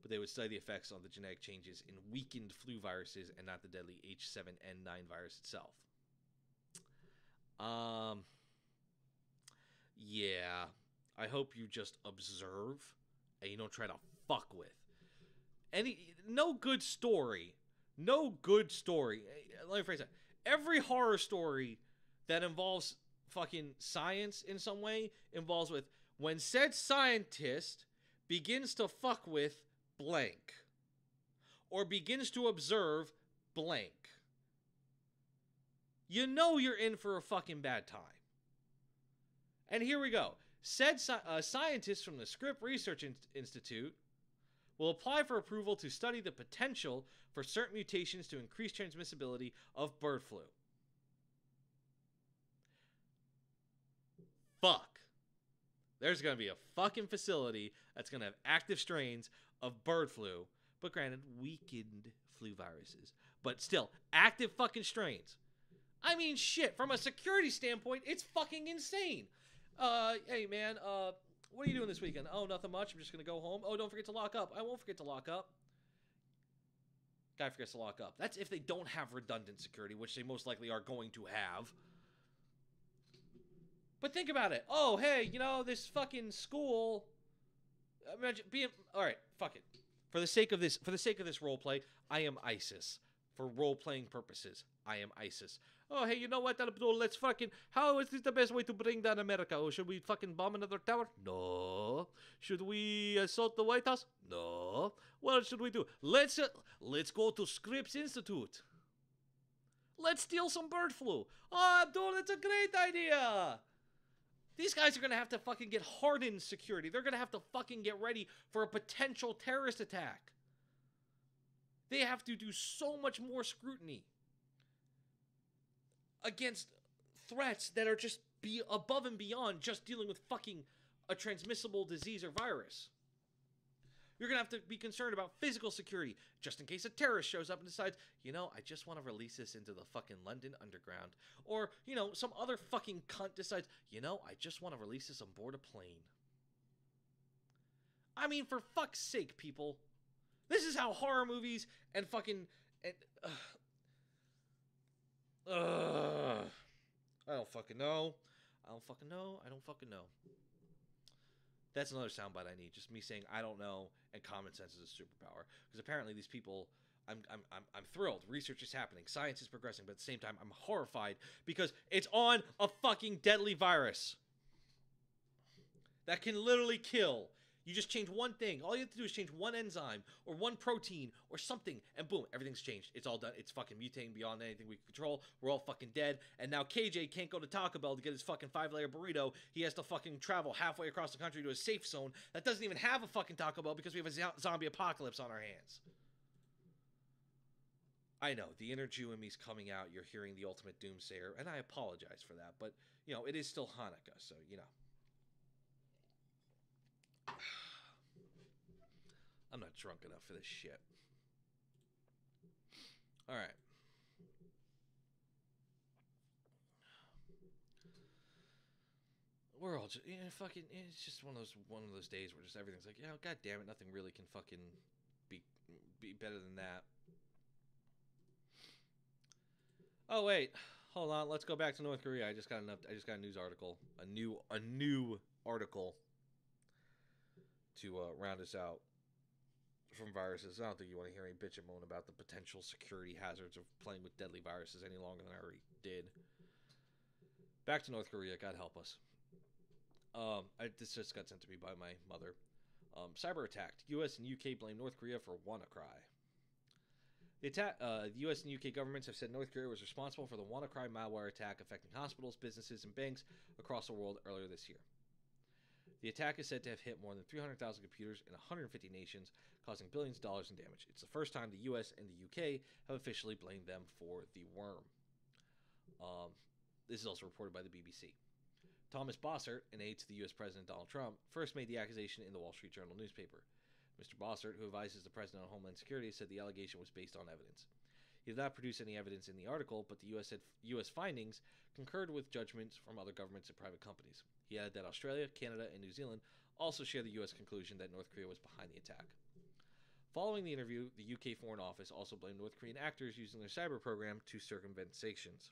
but they would study the effects on the genetic changes in weakened flu viruses and not the deadly H7N9 virus itself. Yeah, I hope you just observe and you don't try to fuck with. No good story. Let me phrase that. Every horror story that involves fucking science in some way involves with when said scientist begins to fuck with blank or begins to observe blank. You know you're in for a fucking bad time. And here we go. Said scientists from the Scripps Research Institute will apply for approval to study the potential for certain mutations to increase transmissibility of bird flu. Fuck. There's going to be a fucking facility that's going to have active strains of bird flu, but granted, weakened flu viruses. But still, active fucking strains. I mean, shit, from a security standpoint, it's fucking insane. Hey, man, what are you doing this weekend? Oh, nothing much. I'm just going to go home. Oh, don't forget to lock up. I won't forget to lock up. Guy forgets to lock up. That's if they don't have redundant security, which they most likely are going to have. But think about it. Oh, hey, you know, this fucking school. Imagine being. All right, fuck it. For the sake of this role play, I am ISIS. For role-playing purposes, I am ISIS. Oh, hey, you know what, Abdul? Let's fucking... How is this the best way to bring down America? Oh, should we fucking bomb another tower? No. Should we assault the White House? No. What should we do? Let's go to Scripps Institute. Let's steal some bird flu. Oh, Abdul, that's a great idea. These guys are going to have to fucking get hardened security. They're going to have to fucking get ready for a potential terrorist attack. They have to do so much more scrutiny against threats that are just be above and beyond just dealing with fucking a transmissible disease or virus. You're going to have to be concerned about physical security just in case a terrorist shows up and decides, you know, I just want to release this into the fucking London Underground. Or, you know, some other fucking cunt decides, you know, I just want to release this on board a plane. I mean, for fuck's sake, people. This is how horror movies and fucking... I don't fucking know. I don't fucking know. That's another soundbite I need. Just me saying I don't know and common sense is a superpower. Because apparently these people... I'm thrilled. Research is happening. Science is progressing. But at the same time, I'm horrified because it's on a fucking deadly virus that can literally kill. You just change one thing. All you have to do is change one enzyme or one protein or something, and boom, everything's changed. It's all done. It's fucking mutating beyond anything we can control. We're all fucking dead. And now KJ can't go to Taco Bell to get his fucking 5-layer burrito. He has to fucking travel halfway across the country to a safe zone that doesn't even have a fucking Taco Bell because we have a zombie apocalypse on our hands. I know, the inner Jew in me's coming out. You're hearing the ultimate doomsayer, and I apologize for that. But, you know, it is still Hanukkah, so, you know. I'm not drunk enough for this shit. All right. We're all just, fucking. It's just one of those days where just everything's like, god damn it, nothing really can fucking be better than that. Oh wait, hold on. Let's go back to North Korea. I just got a news article, a new article to round us out from viruses. I don't think you want to hear me bitch and moan about the potential security hazards of playing with deadly viruses any longer than I already did. Back to North Korea, God help us. This just got sent to me by my mother. Cyber attacked. U.S. and U.K. blame North Korea for WannaCry. The attack, the U.S. and U.K. governments have said North Korea was responsible for the WannaCry malware attack affecting hospitals, businesses, and banks across the world earlier this year. The attack is said to have hit more than 300,000 computers in 150 nations, causing billions of dollars in damage. It's the first time the U.S. and the U.K. have officially blamed them for the worm. This is also reported by the BBC. Thomas Bossert, an aide to the U.S. President Donald Trump, first made the accusation in the Wall Street Journal newspaper. Mr. Bossert, who advises the President on Homeland Security, said the allegation was based on evidence. He did not produce any evidence in the article, but the U.S. findings concurred with judgments from other governments and private companies. He added that Australia, Canada, and New Zealand also share the U.S. conclusion that North Korea was behind the attack. Following the interview, the UK Foreign Office also blamed North Korean actors using their cyber program to circumvent sanctions.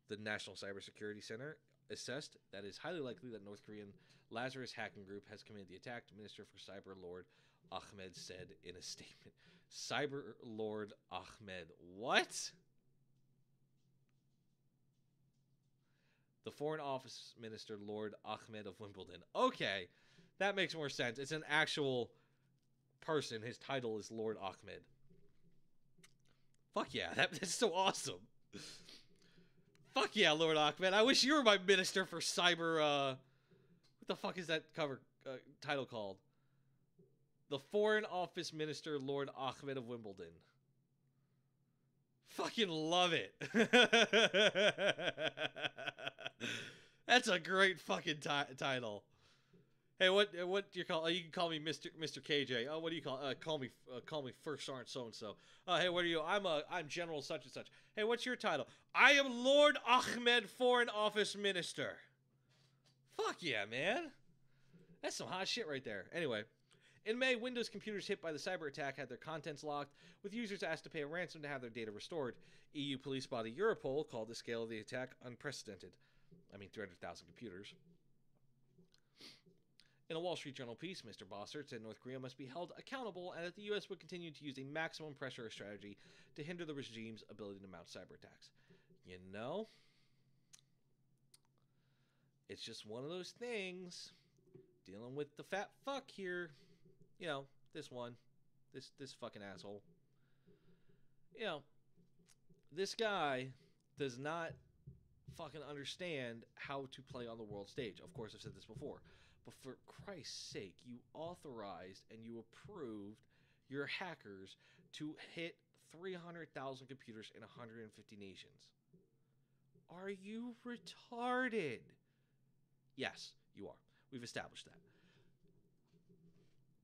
The National Cybersecurity Center assessed that it is highly likely that North Korean Lazarus hacking group has committed the attack, Minister for Cyber Lord Ahmed said in a statement. Cyber Lord Ahmed. What? The Foreign Office Minister Lord Ahmed of Wimbledon. Okay, that makes more sense. It's an actual person. His title is Lord Ahmed. Fuck yeah, that's so awesome. Fuck yeah, Lord Ahmed. I wish you were my minister for cyber, what the fuck is that title called? The Foreign Office Minister, Lord Ahmed of Wimbledon. Fucking love it. That's a great fucking title. Hey, what do you call? You can call me Mr. KJ. Oh, what do you call? Call me First Sergeant so and so. Hey, what are you? I'm General such and such. Hey, what's your title? I am Lord Ahmed, Foreign Office Minister. Fuck yeah, man. That's some hot shit right there. Anyway, in May, Windows computers hit by the cyber attack had their contents locked, with users asked to pay a ransom to have their data restored. EU police body Europol called the scale of the attack unprecedented. 300,000 computers. In a Wall Street Journal piece, Mr. Bossert said North Korea must be held accountable and that the U.S. would continue to use a maximum pressure strategy to hinder the regime's ability to mount cyber attacks. You know, it's just one of those things. Dealing with the fat fuck here. You know, this one. This fucking asshole. You know, this guy does not fucking understand how to play on the world stage. Of course, I've said this before. But for Christ's sake, you authorized and you approved your hackers to hit 300,000 computers in 150 nations. Are you retarded? Yes, you are. We've established that.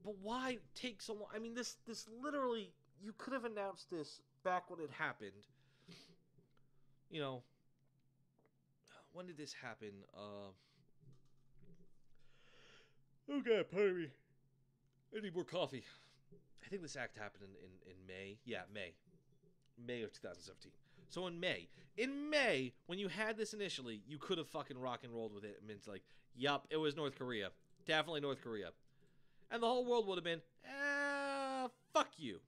But why take so long? This literally, you could have announced this back when it happened. You know, when did this happen? Oh god, pardon me. I need more coffee. I think this act happened in May. Yeah, May. May of 2017. So in May, when you had this initially, you could have fucking rock and rolled with it. It's like, yup, it was North Korea. Definitely North Korea. And the whole world would have been, fuck you.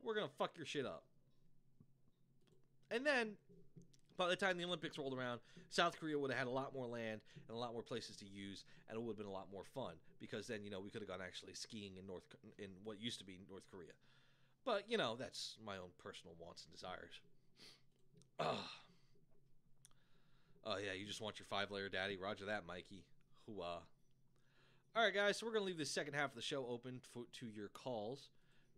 We're gonna fuck your shit up. And then, by the time the Olympics rolled around, South Korea would have had a lot more land and a lot more places to use, and it would have been a lot more fun because then, we could have gone actually skiing in what used to be North Korea. But, that's my own personal wants and desires. Oh, yeah, you just want your 5-layer daddy? Roger that, Mikey. Hooah. All right, guys, so we're going to leave the second half of the show open to your calls.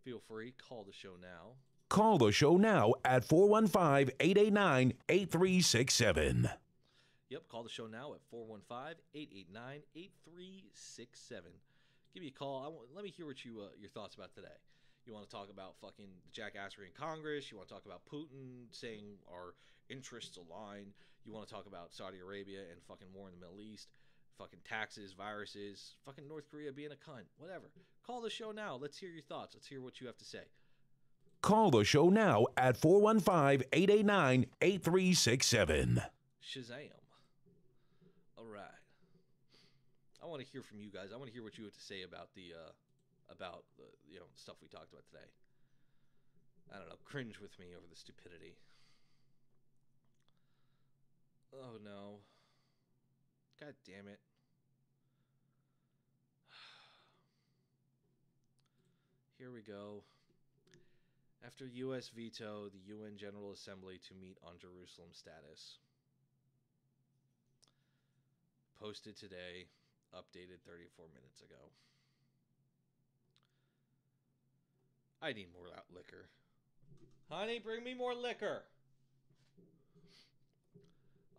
Feel free, call the show now. Call the show now at 415-889-8367. Yep, call the show now at 415-889-8367. Give me a call. Let me hear what your thoughts about today. You want to talk about fucking the jackassery in Congress? You want to talk about Putin saying our interests align? You want to talk about Saudi Arabia and fucking war in the Middle East? Fucking taxes, viruses, fucking North Korea being a cunt, whatever. Call the show now. Let's hear your thoughts. Let's hear what you have to say. Call the show now at 415-889-8367. Shazam. All right. I want to hear from you guys. I want to hear what you have to say about the about the stuff we talked about today. I don't know, cringe with me over the stupidity. Oh no. God damn it. Here we go. After U.S. veto the UN General Assembly to meet on Jerusalem status. Posted today, updated 34 minutes ago. I need more liquor. Honey, bring me more liquor.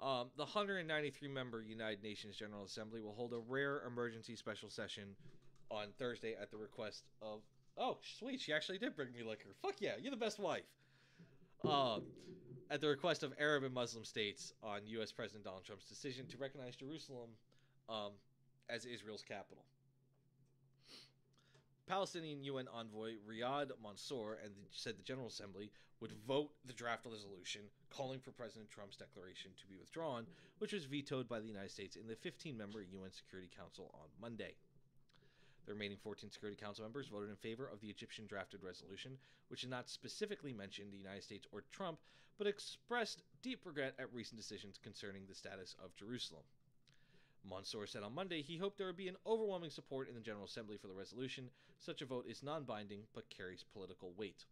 The 193-member United Nations General Assembly will hold a rare emergency special session on Thursday at the request of... Oh, sweet, she actually did bring me liquor. Fuck yeah, you're the best wife. At the request of Arab and Muslim states on U.S. President Donald Trump's decision to recognize Jerusalem as Israel's capital. Palestinian UN envoy Riyad Mansour said the General Assembly would vote the draft resolution calling for President Trump's declaration to be withdrawn, which was vetoed by the United States in the 15-member UN Security Council on Monday. The remaining 14 Security Council members voted in favor of the Egyptian drafted resolution, which did not specifically mention the United States or Trump, but expressed deep regret at recent decisions concerning the status of Jerusalem. Mansour said on Monday he hoped there would be an overwhelming support in the General Assembly for the resolution. Such a vote is non-binding, but carries political weight.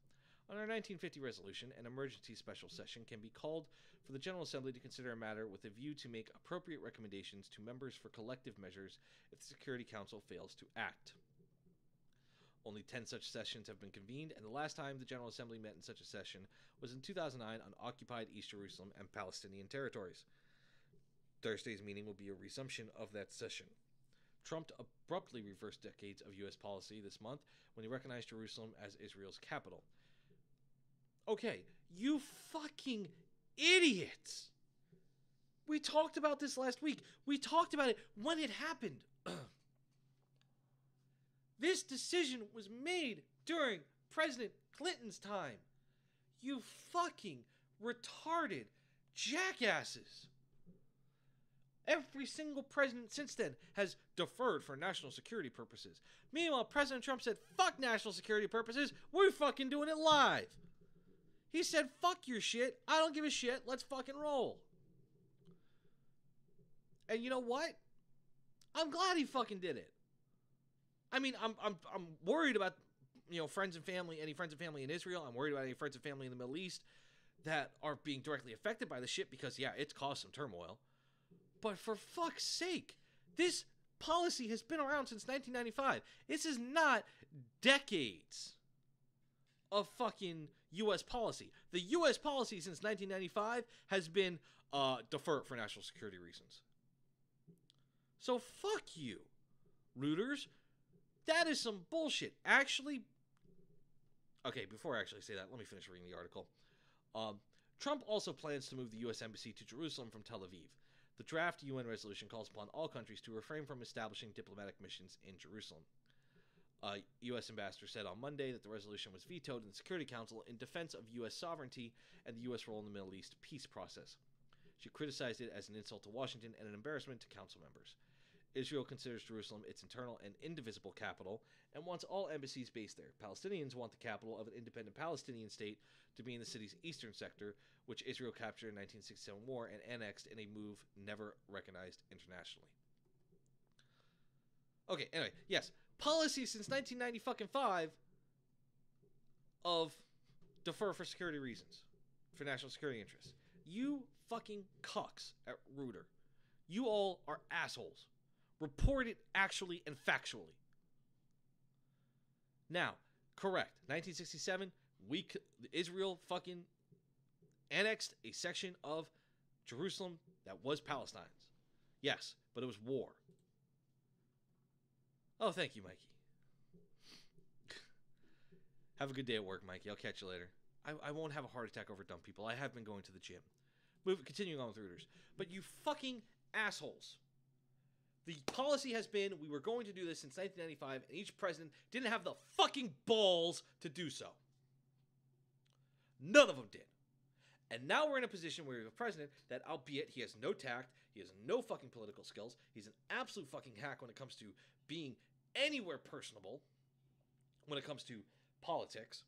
Under 1950 resolution, an emergency special session can be called for the General Assembly to consider a matter with a view to make appropriate recommendations to members for collective measures if the Security Council fails to act. Only 10 such sessions have been convened, and the last time the General Assembly met in such a session was in 2009 on occupied East Jerusalem and Palestinian territories. Thursday's meeting will be a resumption of that session. Trump abruptly reversed decades of U.S. policy this month when he recognized Jerusalem as Israel's capital. Okay, you fucking idiots! We talked about this last week. We talked about it when it happened. This decision was made during President Clinton's time. You fucking retarded jackasses. Every single president since then has deferred for national security purposes. Meanwhile, President Trump said, fuck national security purposes, we're fucking doing it live. He said, fuck your shit, I don't give a shit, let's fucking roll. And you know what? I'm glad he fucking did it. I mean, I'm worried about, friends and family, any friends and family in Israel. I'm worried about any friends and family in the Middle East that are being directly affected by the shit because, yeah, it's caused some turmoil. But for fuck's sake, this policy has been around since 1995. This is not decades of fucking U.S. policy. The U.S. policy since 1995 has been defer for national security reasons. So fuck you, rooters. That is some bullshit. Actually, okay, before I actually say that, let me finish reading the article. Trump also plans to move the U.S. Embassy to Jerusalem from Tel Aviv. The draft UN resolution calls upon all countries to refrain from establishing diplomatic missions in Jerusalem. U.S. ambassador said on Monday that the resolution was vetoed in the Security Council in defense of U.S. sovereignty and the U.S. role in the Middle East peace process. She criticized it as an insult to Washington and an embarrassment to council members. Israel considers Jerusalem its eternal and indivisible capital and wants all embassies based there. Palestinians want the capital of an independent Palestinian state to be in the city's eastern sector, which Israel captured in 1967 war and annexed in a move never recognized internationally. Okay, anyway, yes. Policy since 1995 of defer for security reasons, for national security interests. You fucking cucks at Reuter. You all are assholes. Report it actually and factually. Now, correct. 1967, Israel fucking annexed a section of Jerusalem that was Palestine's. Yes, but it was war. Oh, thank you, Mikey. Have a good day at work, Mikey. I'll catch you later. I won't have a heart attack over dumb people. I have been going to the gym. Continuing on with Reuters. But you fucking assholes. The policy has been, we were going to do this since 1995, and each president didn't have the fucking balls to do so. None of them did. And now we're in a position where we have a president that, albeit he has no tact, he has no fucking political skills, he's an absolute fucking hack when it comes to being anywhere personable, when it comes to politics.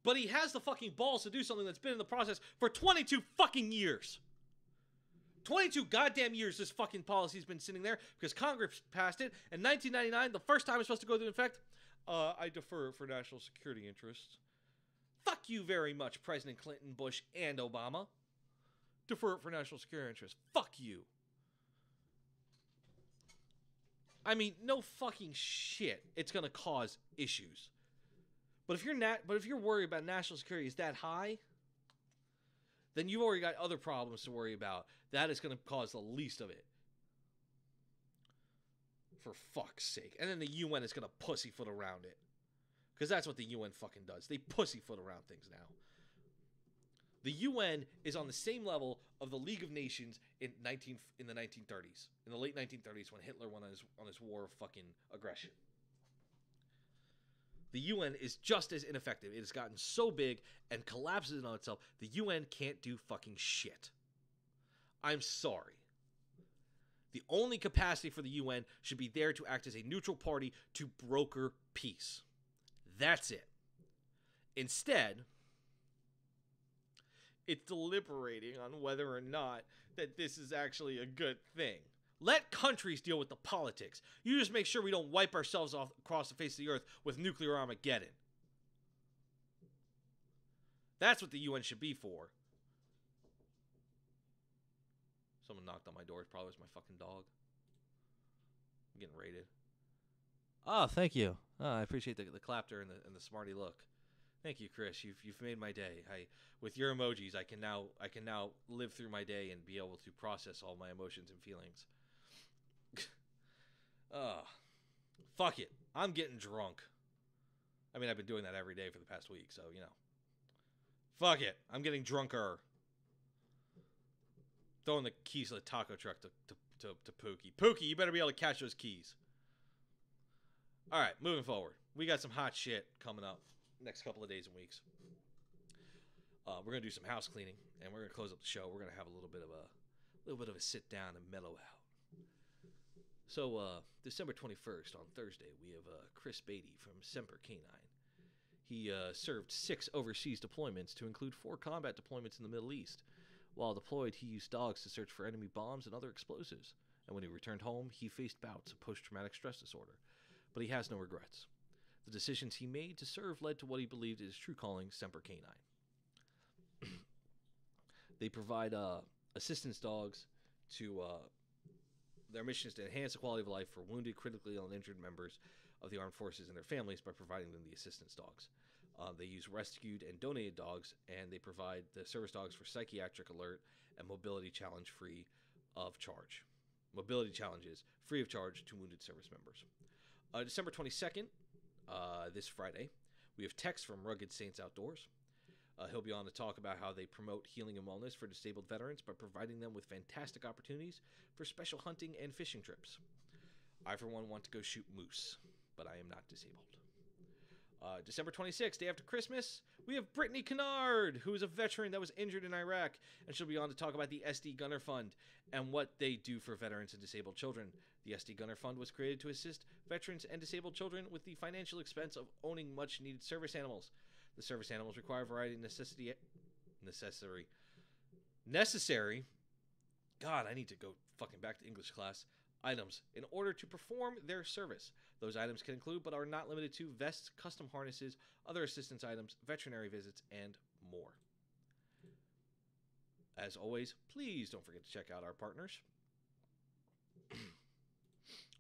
But he has the fucking balls to do something that's been in the process for 22 fucking years. 22 goddamn years this fucking policy's been sitting there because Congress passed it. In 1999, the first time it was supposed to go into effect, I defer for national security interests. Fuck you very much, President Clinton, Bush, and Obama. Defer it for national security interests. Fuck you. I mean, no fucking shit. It's gonna cause issues. But if you're worried about national security is that high, then you've already got other problems to worry about. That is going to cause the least of it. For fuck's sake. And then the UN is going to pussyfoot around it. Because that's what the UN fucking does. They pussyfoot around things now. The UN is on the same level of the League of Nations in the 1930s. In the late 1930s when Hitler went on his war of fucking aggression. The UN is just as ineffective. It has gotten so big and collapses on itself. The UN can't do fucking shit. I'm sorry. The only capacity for the UN should be there to act as a neutral party to broker peace. That's it. Instead, it's deliberating on whether or not that this is actually a good thing. Let countries deal with the politics. You just make sure we don't wipe ourselves off across the face of the earth with nuclear Armageddon. That's what the UN should be for. Someone knocked on my door. It probably was my fucking dog. I'm getting raided. Oh, thank you. Oh, I appreciate the clapter and the smarty look. Thank you, Chris. You've made my day. With your emojis, I can now live through my day and be able to process all my emotions and feelings. Fuck it. I'm getting drunk. I mean, I've been doing that every day for the past week, so, you know. Fuck it. I'm getting drunker. Throwing the keys of the taco truck to Pookie. Pookie, you better be able to catch those keys. Alright, moving forward. We got some hot shit coming up next couple of days and weeks. We're going to do some house cleaning, and we're going to close up the show. We're going to have a little bit of a sit down and mellow out. So, December 21st, on Thursday, we have Chris Beatty from Semper Canine. He served 6 overseas deployments to include 4 combat deployments in the Middle East. While deployed, he used dogs to search for enemy bombs and other explosives. And when he returned home, he faced bouts of post-traumatic stress disorder. But he has no regrets. The decisions he made to serve led to what he believed is true calling, Semper Canine. They provide assistance dogs to... Their mission is to enhance the quality of life for wounded, critically ill, and injured members of the armed forces and their families by providing them the assistance dogs. They use rescued and donated dogs, and they provide the service dogs for psychiatric alert and mobility challenge free of charge. Mobility challenges free of charge to wounded service members. December 22nd, this Friday, we have Tex from Rugged Saints Outdoors. He'll be on to talk about how they promote healing and wellness for disabled veterans by providing them with fantastic opportunities for special hunting and fishing trips. I, for one, want to go shoot moose, but I am not disabled. December 26th, day after Christmas, we have Brittany Kennard, who is a veteran that was injured in Iraq, and she'll be on to talk about the SD Gunner Fund and what they do for veterans and disabled children. The SD Gunner Fund was created to assist veterans and disabled children with the financial expense of owning much-needed service animals. The service animals require a variety of necessary. God, I need to go fucking back to English class. Items in order to perform their service. Those items can include, but are not limited to, vests, custom harnesses, other assistance items, veterinary visits, and more. As always, please don't forget to check out our partners.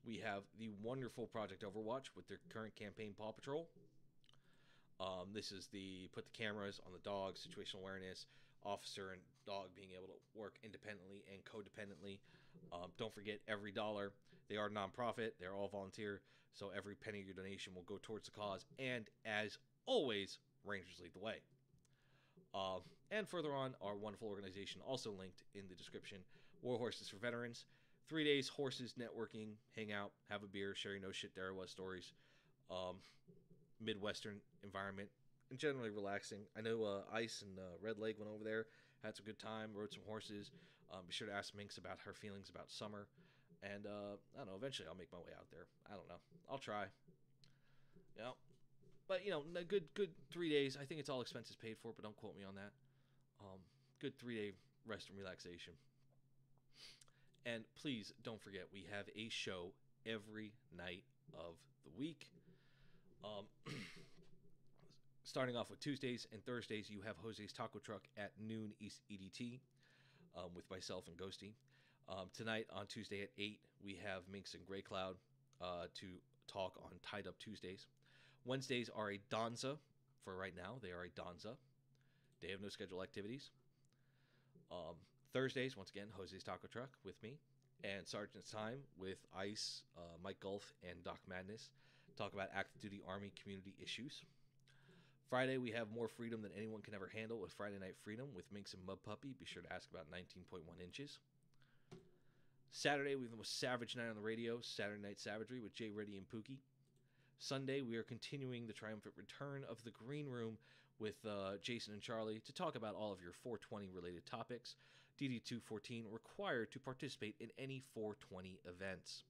We have the wonderful Project Overwatch with their current campaign, Paw Patrol. This is the put the cameras on the dog, situational awareness, officer and dog being able to work independently and codependently. Don't forget, every dollar, they are nonprofit, they're all volunteer, so every penny of your donation will go towards the cause, and as always, Rangers lead the way. And further on, our wonderful organization, also linked in the description, War Horses for Veterans. 3 days, horses, networking, hang out, have a beer, share your no shit there was stories. Midwestern environment, and generally relaxing. I know Ice and Red Leg went over there, had some good time, rode some horses. Be sure to ask Minx about her feelings about summer, and I don't know, eventually I'll make my way out there. I don't know, I'll try. Yeah. But, you know, a good 3 days. I think it's all expenses paid for, but don't quote me on that. Good 3-day rest and relaxation. And please don't forget, we have a show every night of the week. Starting off with Tuesdays and Thursdays, you have Jose's Taco Truck at noon East EDT with myself and Ghosty. Tonight on Tuesday at 8, we have Minx and Grey Cloud to talk on Tied Up Tuesdays. Wednesdays are a Donza. For right now, they are a Donza. They have no scheduled activities. Thursdays, once again, Jose's Taco Truck with me. And Sergeant's Time with Ice, Mike Gulf, and Doc Madness. Talk about active duty Army community issues. Friday, we have more freedom than anyone can ever handle with Friday Night Freedom with Minx and Mud Puppy. Be sure to ask about 19.1 inches. Saturday, we have the most savage night on the radio, Saturday Night Savagery with Jay Reddy and Pookie. Sunday, we are continuing the triumphant return of the Green Room with Jason and Charlie to talk about all of your 420 related topics. DD214 required to participate in any 420 events.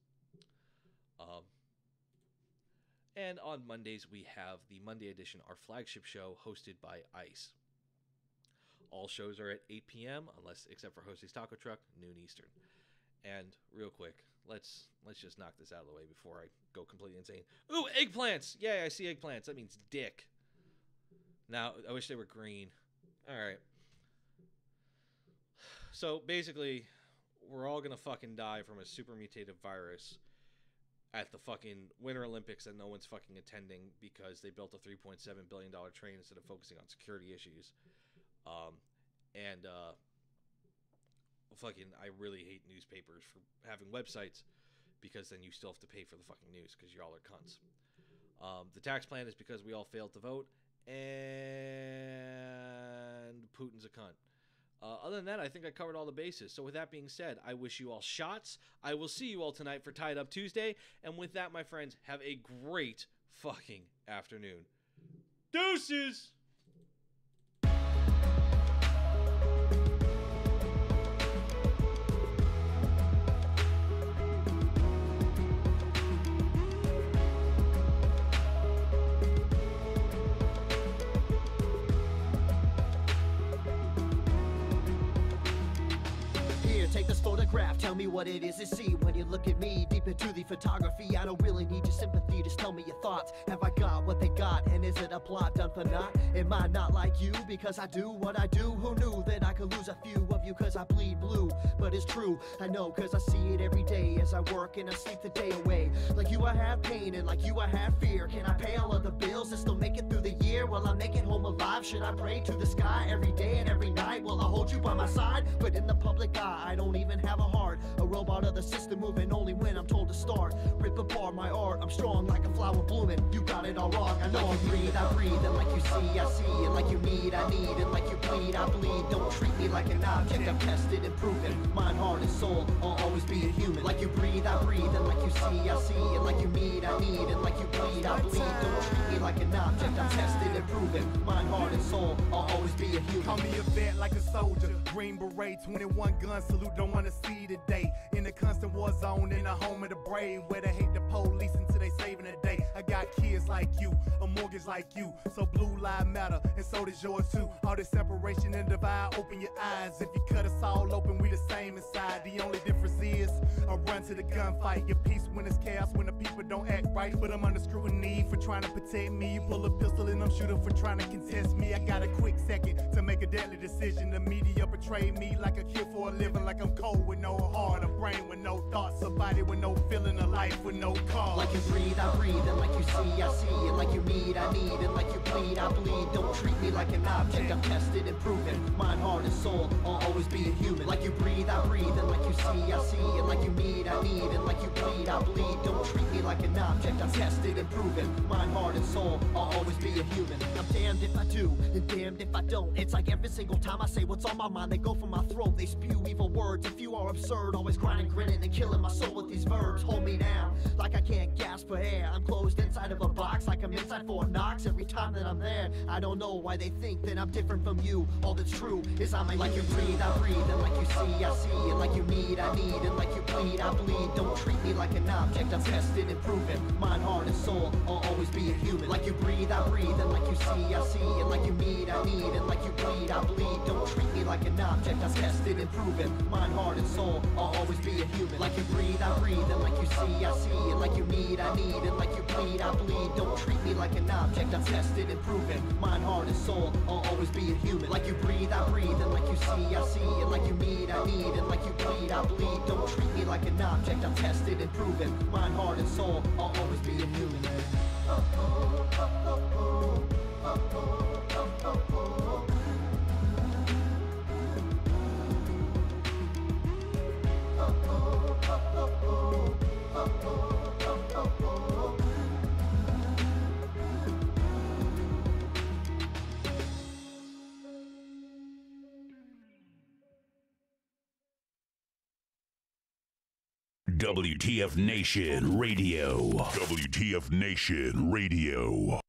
And on Mondays, we have the Monday edition, our flagship show, hosted by Ice. All shows are at 8 p.m., except for Jose's Taco Truck, noon Eastern. And real quick, let's just knock this out of the way before I go completely insane. Ooh, eggplants! Yeah, I see eggplants. That means dick. Now, I wish they were green. All right. So, basically, we're all gonna fucking die from a super mutated virus at the fucking Winter Olympics that no one's fucking attending because they built a $3.7 billion train instead of focusing on security issues. Fucking, I really hate newspapers for having websites because then you still have to pay for the fucking news because y'all are cunts. The tax plan is because we all failed to vote, and Putin's a cunt. Other than that, I think I covered all the bases. So with that being said, I wish you all shots. I will see you all tonight for Tied Up Tuesday. And with that, my friends, have a great fucking afternoon. Deuces! Take this photograph, tell me what it is to see. When you look at me, deep into the photography, I don't really need your sympathy, just tell me your thoughts. Have I got what they got, and is it a plot done for naught? Am I not like you, because I do what I do? Who knew that I could lose a few of you, cause I bleed blue? But it's true, I know, cause I see it every day as I work and I sleep the day away. Like you I have pain, and like you I have fear. Can I pay all of the bills and still make it through the year? Will I make it home alive? Should I pray to the sky every day and every night? Will I hold you by my side? But in the public eye, I don't even have a heart. A robot of the system moving only when I'm told to start. Rip apart my art, I'm strong like a flower blooming. You got it all wrong, I know. Like you breathe, I breathe, and like you see, I see. And like you need, I need, and like you bleed, I bleed. Don't treat me like an object, I'm tested and proven. Mind, heart, and soul, I'll always be a human. Like you breathe, I breathe, and like you see, I see. And like you need, I need, and like you bleed, I bleed. Don't treat me like an object, I'm tested and proven. Mind, heart, and soul, I'll always be a human. Call me a vet like a soldier, Green Beret, 21 gun salute, don't wanna see today. In the constant war zone, in the home of the brave, where they hate the police until they saving the day. I got kids like you, a mortgage like you, so blue lives matter, and so does yours too. All this separation and divide, open your eyes. If you cut us all open, we the same inside. The only difference is I run to the gunfight. Your peace when it's chaos, when the people don't act right. But I'm under scrutiny for trying to protect me. You pull a pistol and I'm shooting for trying to contest me. I got a quick second to make a deadly decision. The media portray me like a kid for a living, like I'm cold with no heart, a brain with no thoughts, a body with no feeling, a life with no cause. Like you breathe, I breathe, and like you see, I see. And like you need, I need, and like you bleed, I bleed. Don't treat me like an object, I'm tested and proven. Mind, heart, and soul, I'll always be a human. Like you breathe, I breathe, and like you see, I see. And like you need, I need, and like you bleed, I bleed. Don't treat me like an object, I'm tested and proven. Mind, heart, and soul, I'll always be a human. I'm damned if I do, and damned if I don't. It's like every single time I say what's on my mind, they go for my throat, they spew evil words. If you are absurd, always grinding, grinning, and killing my soul with these verbs. Hold me down, like I can't gasp for air. I'm closed inside of a box, like I'm inside Fort Knox. Every time that I'm there, I don't know why they think that I'm different from you. All that's true is I'm a like you breathe, I breathe, and like you see, I see, and like you need, I need, and like you bleed, I bleed. Don't treat me like an object, I'm tested and proven. Mind, heart, and soul, I'll always be a human. Like you breathe, I breathe, and like you see, I see, and like you need, I need, and like you bleed, I bleed. Don't treat me like an object, I'm tested and proven. Mind, heart, and soul, I'll always be a human. Like you breathe, I breathe, and like you see, I see, and like you need, I need, and like you bleed, I bleed. Don't treat me like an object, I'm tested and proven. Mind, heart, and soul, I'll always be a human. Like you breathe, I breathe, and like you see, I see, and like you need, I need, and like you bleed, I bleed. Don't treat me like an object, I'm tested and proven. Mind, heart, and soul, I'll always be a human. WTF Nation Radio. WTF Nation Radio.